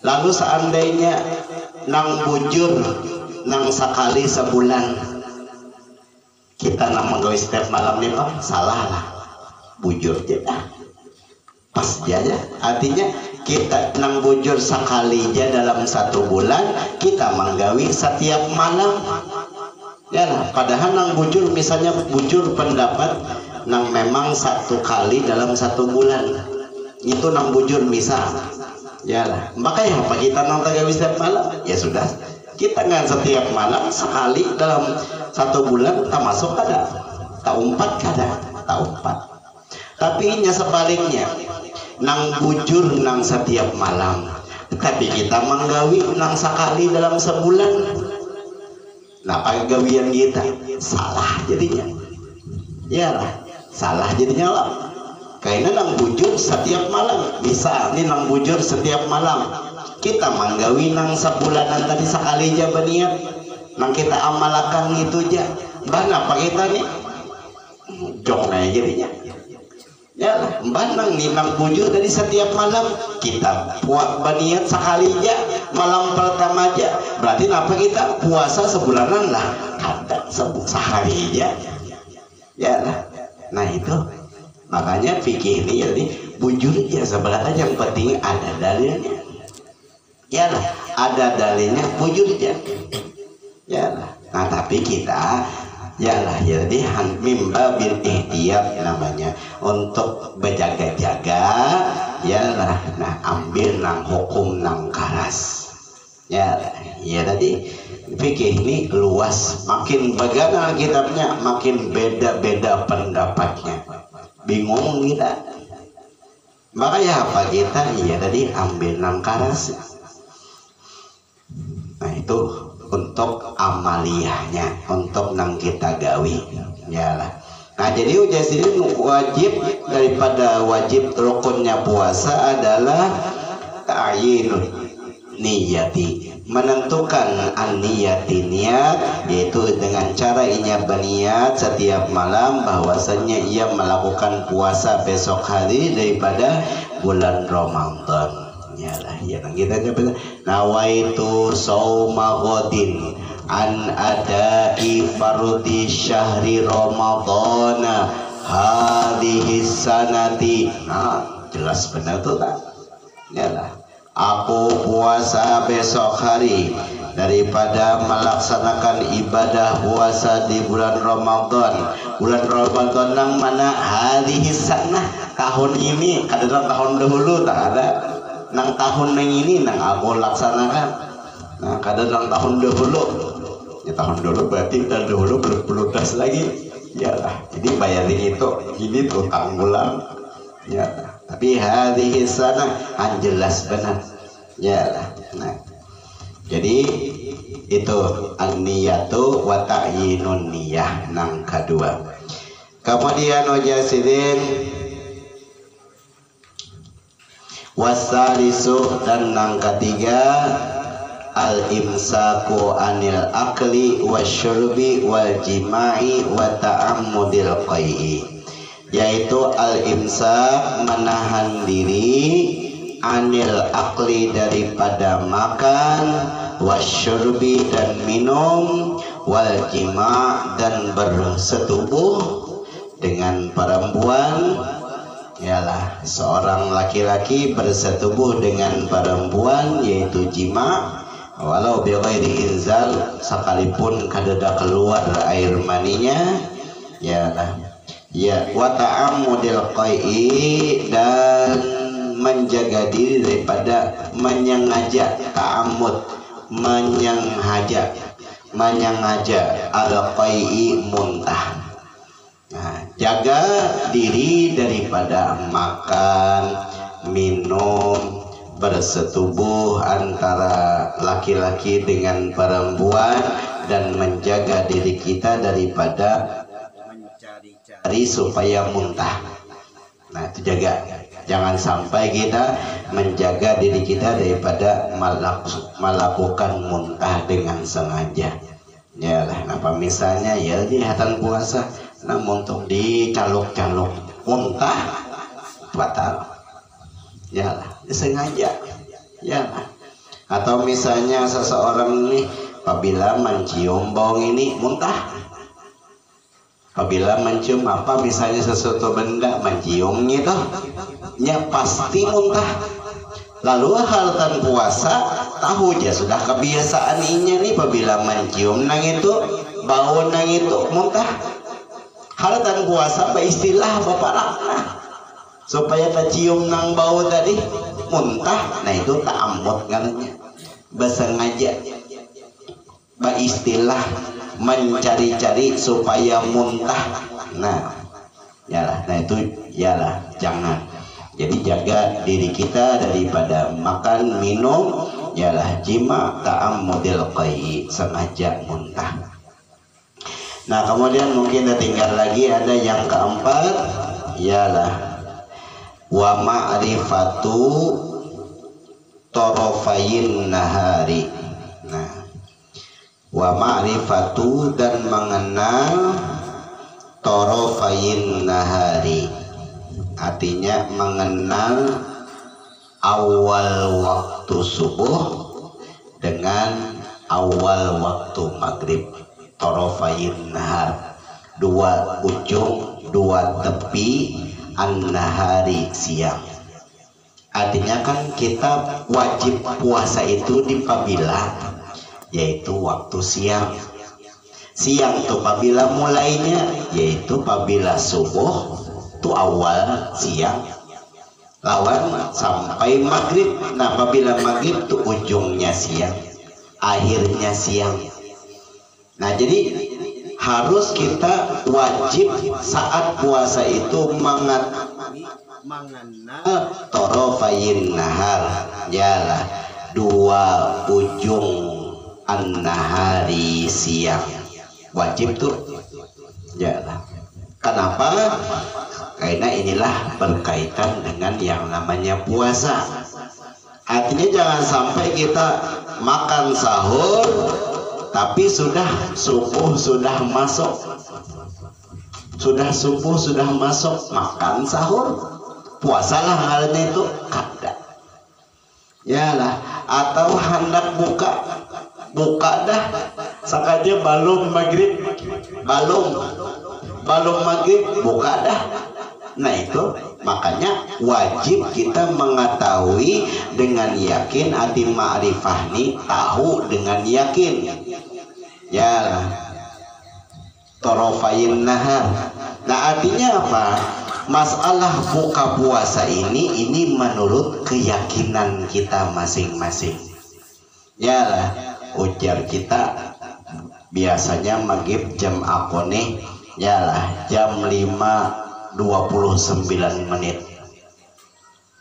Lalu seandainya nang bujur nang sekali sebulan, kita nang menggawe setiap malam nih Pak, salah lah, bujur aja pas aja. Artinya kita nang bujur sekali aja dalam 1 bulan, kita menggawe setiap malam. Ya lah, padahal nang bujur misalnya bujur pendapat nang memang 1 kali dalam 1 bulan, itu nang bujur misal. Ya lah, makanya apa kita nang tagawi setiap malam? Ya sudah, Kita nggak setiap malam sekali dalam 1 bulan tak masuk kada, tak umpat kada, tak umpat. Tapi nya sebaliknya, nang bujur nang setiap malam, tapi kita menggawi nang sekali dalam sebulan. Nah pagawian kita salah jadinya, ya lah, salah jadinya lah. Kayaknya nang bujur setiap malam, bisa nih nang bujur setiap malam. Kita manggawi nang sebulanan tadi sekali aja berniat, nang kita amalkan itu aja. Mbah apa kita nih? Jok naik jadinya. Ya, mbah nang nih nang bujur dari setiap malam kita buat berniat sekali aja, malam pertama aja. Berarti apa kita puasa sebulanan lah, kada sehari aja. Ya lah. Nah itu makanya fikih ini jadi bujur aja sebenarnya yang penting ada dalilnya. Ya lah, ada dalilnya bujur aja. Ya lah. Nah tapi kita ya lah, jadi mimba bil ihtiyat namanya, untuk berjaga-jaga. Ya lah, nah ambil nang hukum nang karas. Ya lah, ya tadi fikih ini luas, makin bagaimana kitabnya makin beda-beda pendapatnya, bingung kita. Makanya apa kita ya tadi ambil nang karas. Nah itu untuk amaliyahnya, untuk nang kita gawi, ya lah. Nah jadi ujas ini wajib, daripada wajib rukunnya puasa adalah ta'yinun niyati, menentukan an-niyati, niat, yaitu dengan cara inya berniat setiap malam bahwasanya ia melakukan puasa besok hari daripada bulan Ramadan. Ya lah, ya kita nyebut nawaitu sauma ghadin an adai fardhi syahri ramadhana hadhihi sanati. Nah jelas benar tuh tak? Ya lah, aku puasa besok hari daripada melaksanakan ibadah puasa di bulan Ramadan. Bulan Ramadan yang mana hadhihi sanah, tahun ini, kadang tahun dahulu tak ada. Nang tahun nang ini nang aku laksanakan. Nah kadang tahun dahulu, ya tahun dulu berarti tahun dahulu belum lunas lagi. Ya lah, jadi bayarin itu ini tuh tanggulan. Ya lah. Tapi hadhihi sana jelas benar. Ya lah. Nah jadi itu an-niyatu wa ta'yinun niyah nang kedua. Kemudian wajasidin wasalisu, dan nang ketiga al-imsaku anil akli wasyurbi wal jima'i wa ta'ammudil qai'i, yaitu al-imsak menahan diri, anil akli daripada makan, wasyurbi dan minum, wal jima' dan bersetubuh dengan perempuan. Yalah, seorang laki-laki bersetubuh dengan perempuan yaitu jima, walau bighairi inzal, sekalipun kadada keluar air maninya. Yalah, ya wa ta'ammudil qai'i, dan menjaga diri daripada menyengaja, ta'ammud menyengaja al-qai'i muntah. Nah, jaga diri daripada makan, minum, bersetubuh antara laki-laki dengan perempuan, dan menjaga diri kita daripada mencari-cari supaya muntah. Nah itu jaga, jangan sampai kita menjaga diri kita daripada melakukan muntah dengan sengaja. Ya lah, apa misalnya ya kelihatan puasa, namun untuk dicalok-calok muntah batal. Ya lah, sengaja. Ya lah. Atau misalnya seseorang ini apabila mencium bau ini muntah. Apabila mencium apa misalnya sesuatu benda mencium gitu, ya pasti muntah. Lalu hal tan puasa tahu aja sudah kebiasaan inya nih, apabila mencium nang itu bau nang itu muntah. Hal tan puasa istilah baparakna supaya tercium nang bau tadi muntah. Nah itu ta'ammud ngarannya, bersengaja. istilah mencari-cari supaya muntah. Nah, yalah, nah itu yalah, jangan. Jadi jaga diri kita daripada makan, minum, yalah, jima, ta'ammudil qai, sengaja muntah. Nah, kemudian mungkin tinggal lagi ada yang keempat, yalah, wa ma'rifatu torofayin nahari. Nah, wa ma'rifatu, dan mengenal torofayin nahari, artinya mengenal awal waktu subuh dengan awal waktu maghrib. Torofayin nahar, dua ujung, dua tepi an-nahari, siang. Artinya kan kita wajib puasa itu dipabila, yaitu waktu siang. Siang itu pabila mulainya, yaitu pabila subuh itu awal siang, lawan sampai maghrib. Nah, pabila maghrib itu ujungnya siang, akhirnya siang. Nah, jadi harus kita wajib saat puasa itu mengenal torofayin nahar, yalah, dua ujung an-nahari, siang. Wajib tuh, yalah. Kenapa? Karena inilah berkaitan dengan yang namanya puasa. Artinya jangan sampai kita makan sahur tapi sudah subuh sudah masuk, sudah subuh sudah masuk, makan sahur, puasalah halnya itu kada. Yalah, atau hendak buka dah sengaja balum maghrib, balum maghrib buka dah. Nah, itu makanya wajib kita mengetahui dengan yakin, ati ma'rifah nih, tahu dengan yakin. Ya, torofayin nahar. Nah, artinya apa? Masalah buka puasa ini menurut keyakinan kita masing-masing. Ya, ujar kita biasanya maghrib jam akone, yalah, jam 5:29.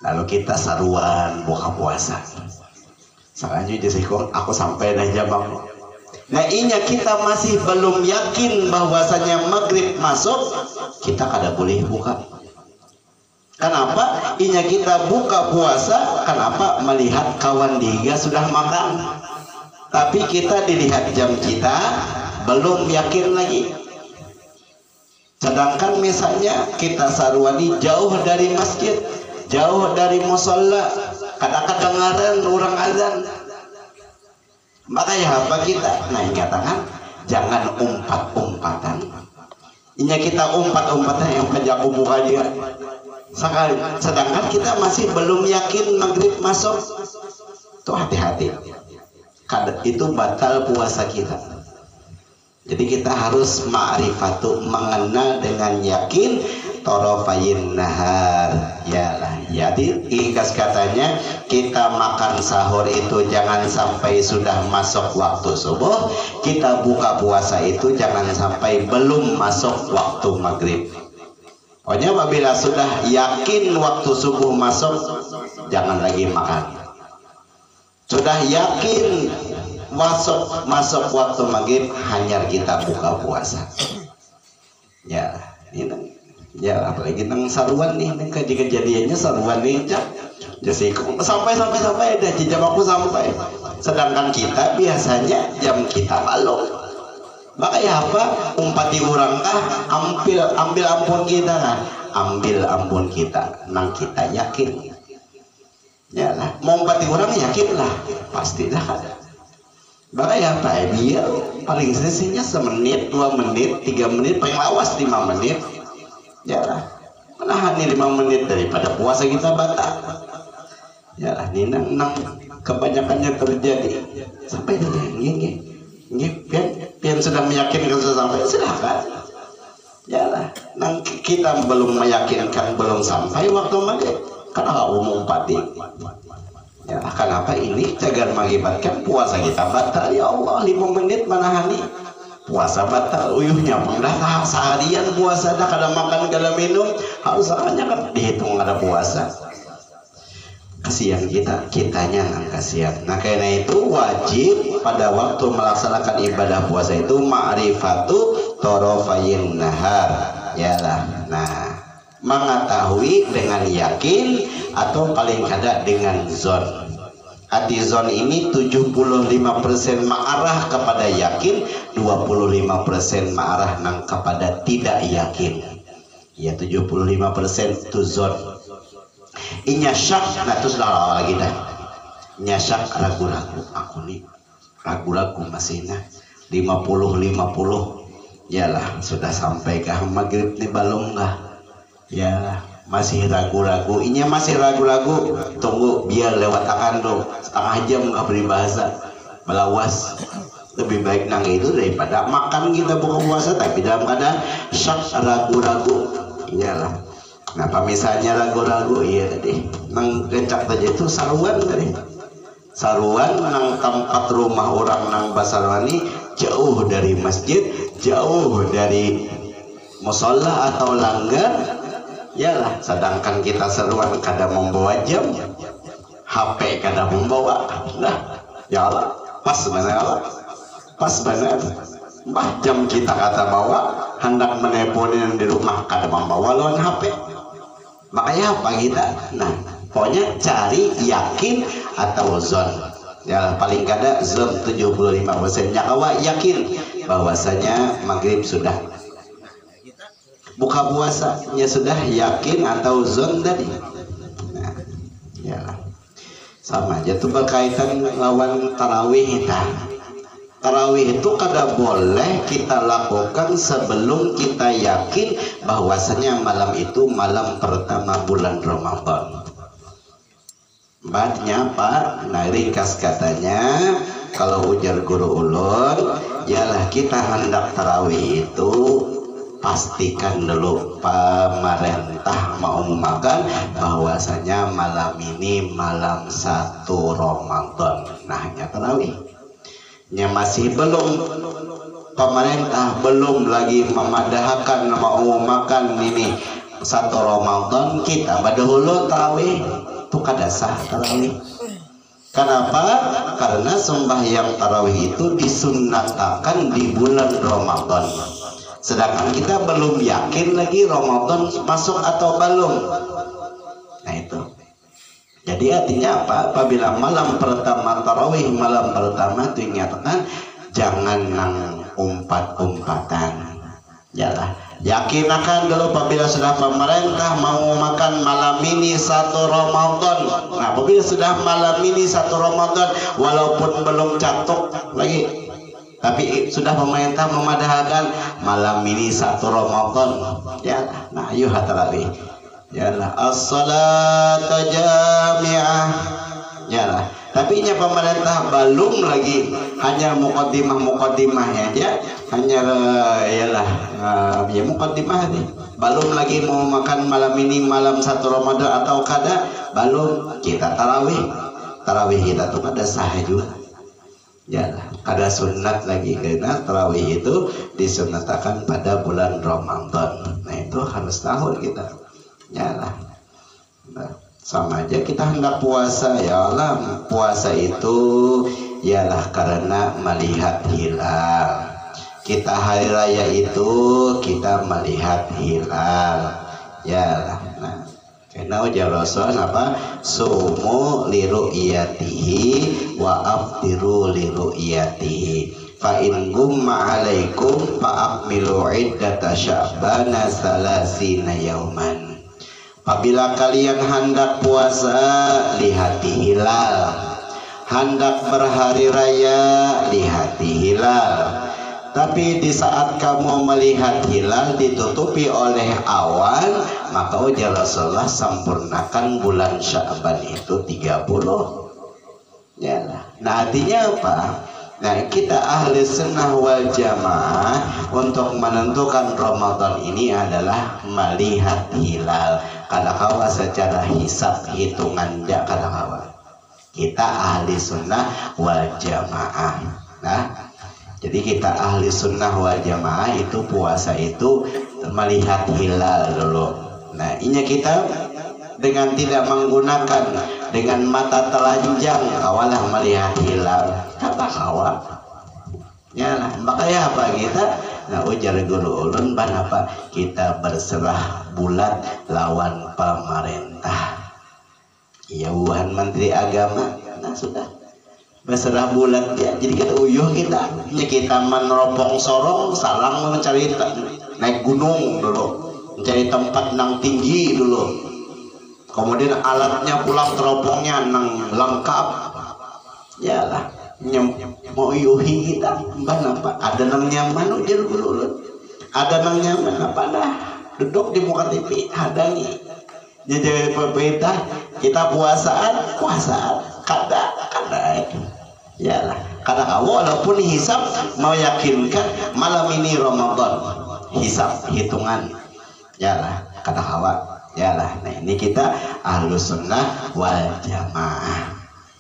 Lalu kita saruan buka puasa. Selanjutnya aku sampai dah jam aku. Nah, inya kita masih belum yakin bahwasanya maghrib masuk, kita kada boleh buka. Kenapa? Inya kita buka puasa, kenapa? Melihat kawan diga sudah makan, tapi kita dilihat jam kita belum yakin lagi. Sedangkan misalnya kita sarwani jauh dari masjid, jauh dari musola, kadang-kadang orang azan. Makanya apa kita? Nah, katakan jangan umpat-umpatan. Ini kita umpat-umpatan yang penjaku buka juga. Sedangkan kita masih belum yakin maghrib masuk. Tuh hati-hati. Itu batal puasa kita. Jadi kita harus ma'rifatu, mengenal dengan yakin torofayin nahar. Yalah, jadi ringkas katanya kita makan sahur itu jangan sampai sudah masuk waktu subuh, kita buka puasa itu jangan sampai belum masuk waktu maghrib. Pokoknya apabila sudah yakin waktu subuh masuk, jangan lagi makan. Sudah yakin masuk waktu maghrib, hanya kita buka puasa. Ya, ini. Ya, apalagi nang saruan nih, kejadiannya saruan nih, jadi sampai ada jam aku sampai. Sedangkan kita biasanya jam kita belum. Makanya apa? Umpati orang kah? Ambil ampun kita kan? Ambil ampun kita, nang kita yakin. Ya lah, mau umpati orang yakin lah, pastilah ada. Makanya apa? Dia paling sisinya semenit, 2 menit, 3 menit, paling lawas 5 menit. Yalah, menahan nih 5 menit daripada puasa kita batal. Yalah, ini nang kebanyakannya terjadi. Sampai ini, pian sudah meyakinkan sudah sampai, silahkan. Yalah, nang kita belum meyakinkan belum sampai waktu maghrib, karena umum pati. Ya, kenapa ini cagar mengakibatkan puasa kita batal? Ya Allah, 5 menit manahani puasa batal. Uyuhnya mendatang seharian puasa, dah kada makan kada minum, harus hanya kan dihitung ada puasa. Kasihan kitanya nang kasihan. Nah karena itu wajib pada waktu melaksanakan ibadah puasa itu ma'rifatu torofayin nahar, yalah. Nah, mengetahui dengan yakin atau paling kada dengan zon. Arti zon ini 75% mengarah kepada yakin, 25% mengarah nang kepada tidak yakin. Ya 75% itu zon. Inya syak, nah terus lagi dah. Inya syak ragu-ragu, aku nih ragu-ragu masih nah 50-50. Yalah, sudah sampai ke maghrib nih belum nggak? Ya masih ragu-ragu. Inya masih ragu-ragu. Tunggu biar lewat akan dong. Setengah jam nggak beribahasa, melawas. Lebih baik nang itu daripada makan kita buka puasa tapi dalam keadaan syak ragu-ragu. Iyalah. Nah, misalnya ragu-ragu, iya tadi, nang gencak saja itu saruan tadi, saruan nang tempat rumah orang nang Basarwani jauh dari masjid, jauh dari musola atau langgar, yalah. Sedangkan kita seruan kada membawa jam, HP kada membawa, nah, ya Allah, pas benar, pas benar. Bah jam kita kata bawa, hendak menelponin di rumah kada membawa lawan HP. Makanya apa kita? Nah, pokoknya cari yakin atau zon. Ya paling kada zon 75%. Nyakawa yakin bahwasanya maghrib sudah. Buka puasanya sudah yakin atau zon tadi. Nah, ya sama aja tuh berkaitan lawan tarawih kita. Tarawih itu kada boleh kita lakukan sebelum kita yakin bahwasanya malam itu malam pertama bulan Ramadan. Maksudnya apa? Nah ringkas katanya, kalau ujar guru ulun, yalah kita hendak tarawih itu pastikan dulu pemerintah mau mengumumkan bahwasanya malam ini malam 1 Ramadan. Nah hanya tarawih. Nya masih belum, pemerintah belum lagi memadahkan mau makan ini 1 Ramadan, kita dahulu tarawih itu kada sah tarawih. Kenapa? Karena sembahyang tarawih itu disunnatakan di bulan Ramadan, sedangkan kita belum yakin lagi Ramadan masuk atau belum. Nah itu. Jadi artinya apa? Apabila malam pertama tarawih, malam pertama itu ingatkan jangan nang umpat-umpatan. Yalah, yakin akan dulu apabila sudah pemerintah mau makan malam ini 1 Ramadan. Nah, apabila sudah malam ini 1 Ramadan walaupun belum catok lagi, tapi sudah pemerintah memadahkan malam ini 1 Ramadan. Ya, nah ayo tarawih. Yalah, as-salatu jami'ah. Yalah, tapi nya pemerintah belum lagi, hanya mukaddimah-mukaddimahnya aja, hanya yalah ya mukaddimah nih. Belum lagi mau makan malam ini malam 1 Ramadan atau kada, belum kita tarawih. Tarawih kita tuh kada sah juga. Yalah, kada sunat lagi karena tarawih itu disunatakan pada bulan Ramadan. Nah, itu harus tahu kita. Yalah, nah, sama aja kita hendak puasa. Ya Allah, puasa itu yalah karena melihat hilal. Kita hari raya itu kita melihat hilal. Yalah, nah karena ujar Rasul apa? Sumu liru'iyatihi wa aftiru liru'iyatihi. Fa in gumma alaikum fa akmilu iddata sya'bana salasina yauman. Apabila kalian hendak puasa, lihati hilal. Hendak berhari raya, lihati hilal. Tapi di saat kamu melihat hilal ditutupi oleh awan, maka ujar Rasulullah sempurnakan bulan Sya'ban itu 30. Yalah. Nah artinya apa? Nah kita ahli sunnah wal jamaah untuk menentukan Ramadan ini adalah melihat hilal. Kada kawa secara hisab hitungan dia kada kawa. Kita ahli sunnah wal jamaah. Nah, jadi kita ahli sunnah wal jamaah itu puasa itu melihat hilal dulu. Nah, ini kita dengan tidak menggunakan dengan mata telanjang awalah melihat hilal kata kawan. Ya, nah, makanya apa kita? Nah, ujar guru ulun ban apa? Kita berserah bulat lawan pemerintah. Iya, bukan menteri agama. Nah, sudah berserah bulat ya. Jadi kita uyuh kita meneropong sorong salang mencari naik gunung dulu, mencari tempat nang tinggi dulu. Kemudian alatnya pulang teropongnya nang lengkap. Yalah, mau yuhi kita ban apa? Ada nang nyaman ujar guru. Ada nang nyaman apa dah? Duduk di muka TV hadangi. Jadi pemerintah kita puasaan kada yalah karena walaupun hisab meyakinkan malam ini Ramadan hisab hitungan yalah kata hawa yalah. Nah, ini kita ahlus sunnah wal jamaah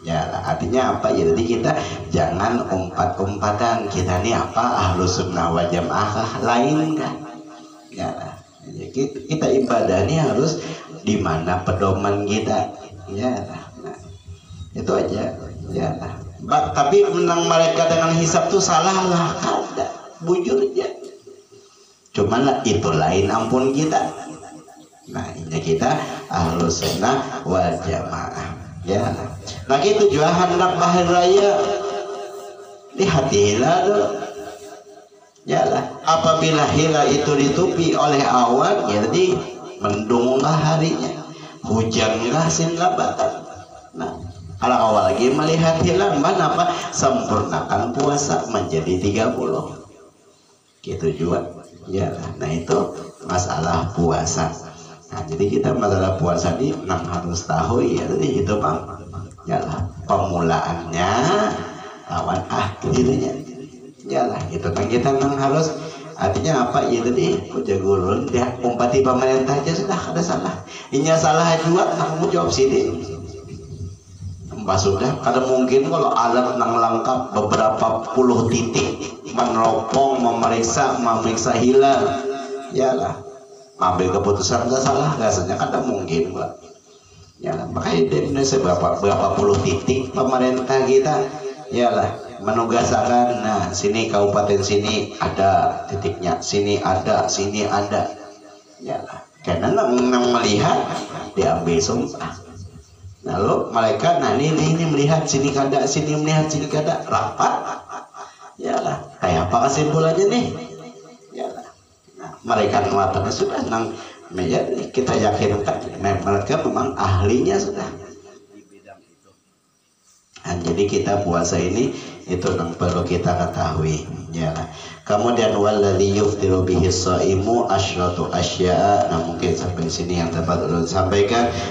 yalah. Artinya apa ya? Jadi kita jangan umpat-umpatan kita ini apa ahlus sunnah wal jamaah lain kan yalah. Kita ibadah ini harus di mana pedoman kita yalah. Nah, itu aja yalah. Tapi menang mereka dengan hisab tuh salah lah kada bujur aja. Cuman lah itu lain ampun kita. Nah, ini kita ahlus sunnah wal jamaah ya. Nah, itu juga hendak bahar raya di hati hilal ya lah. Apabila hilal itu ditutupi oleh awan ya, jadi mendunglah harinya, hujanlah sinlabatan. Nah, kalau awal lagi melihat hilal mana apa sempurnakan puasa menjadi 30 gitu juga ya lah. Nah, itu masalah puasa. Nah, jadi kita masalah puasa ini harus tahu ya, jadi itu bang ya lah pemulaannya lawan akhirnya ya lah. Itu kan kita harus artinya apa ya, tadi ujagulun dia umpati pemerintah aja sudah ada salah. Ini salah juga kamu jawab sini. Mbak sudah kada mungkin kalau alat nang lengkap beberapa puluh titik meneropong memeriksa hilal ya lah ambil keputusan nggak salah rasanya kada mungkin Mbak ya lah. Makanya di Indonesia berapa puluh titik pemerintah kita ya lah menugaskan. Nah, sini kabupaten sini ada titiknya, sini ada ya lah. Karena nang melihat diambil sumpah. Lalu mereka nah ini melihat sini kada, sini melihat sini kada, rapat ya lah. Kayak apa kesimpulannya nih ya lah. Nah, mereka mengatakan sudah nang meja kita yakinkan mereka memang ahlinya sudah. Nah, jadi kita puasa ini itu yang perlu kita ketahui ya. Kemudian walladzi yuftiru bihi shaimu asyratu asya'a. Nah, mungkin sampai sini yang dapat ulun sampaikan.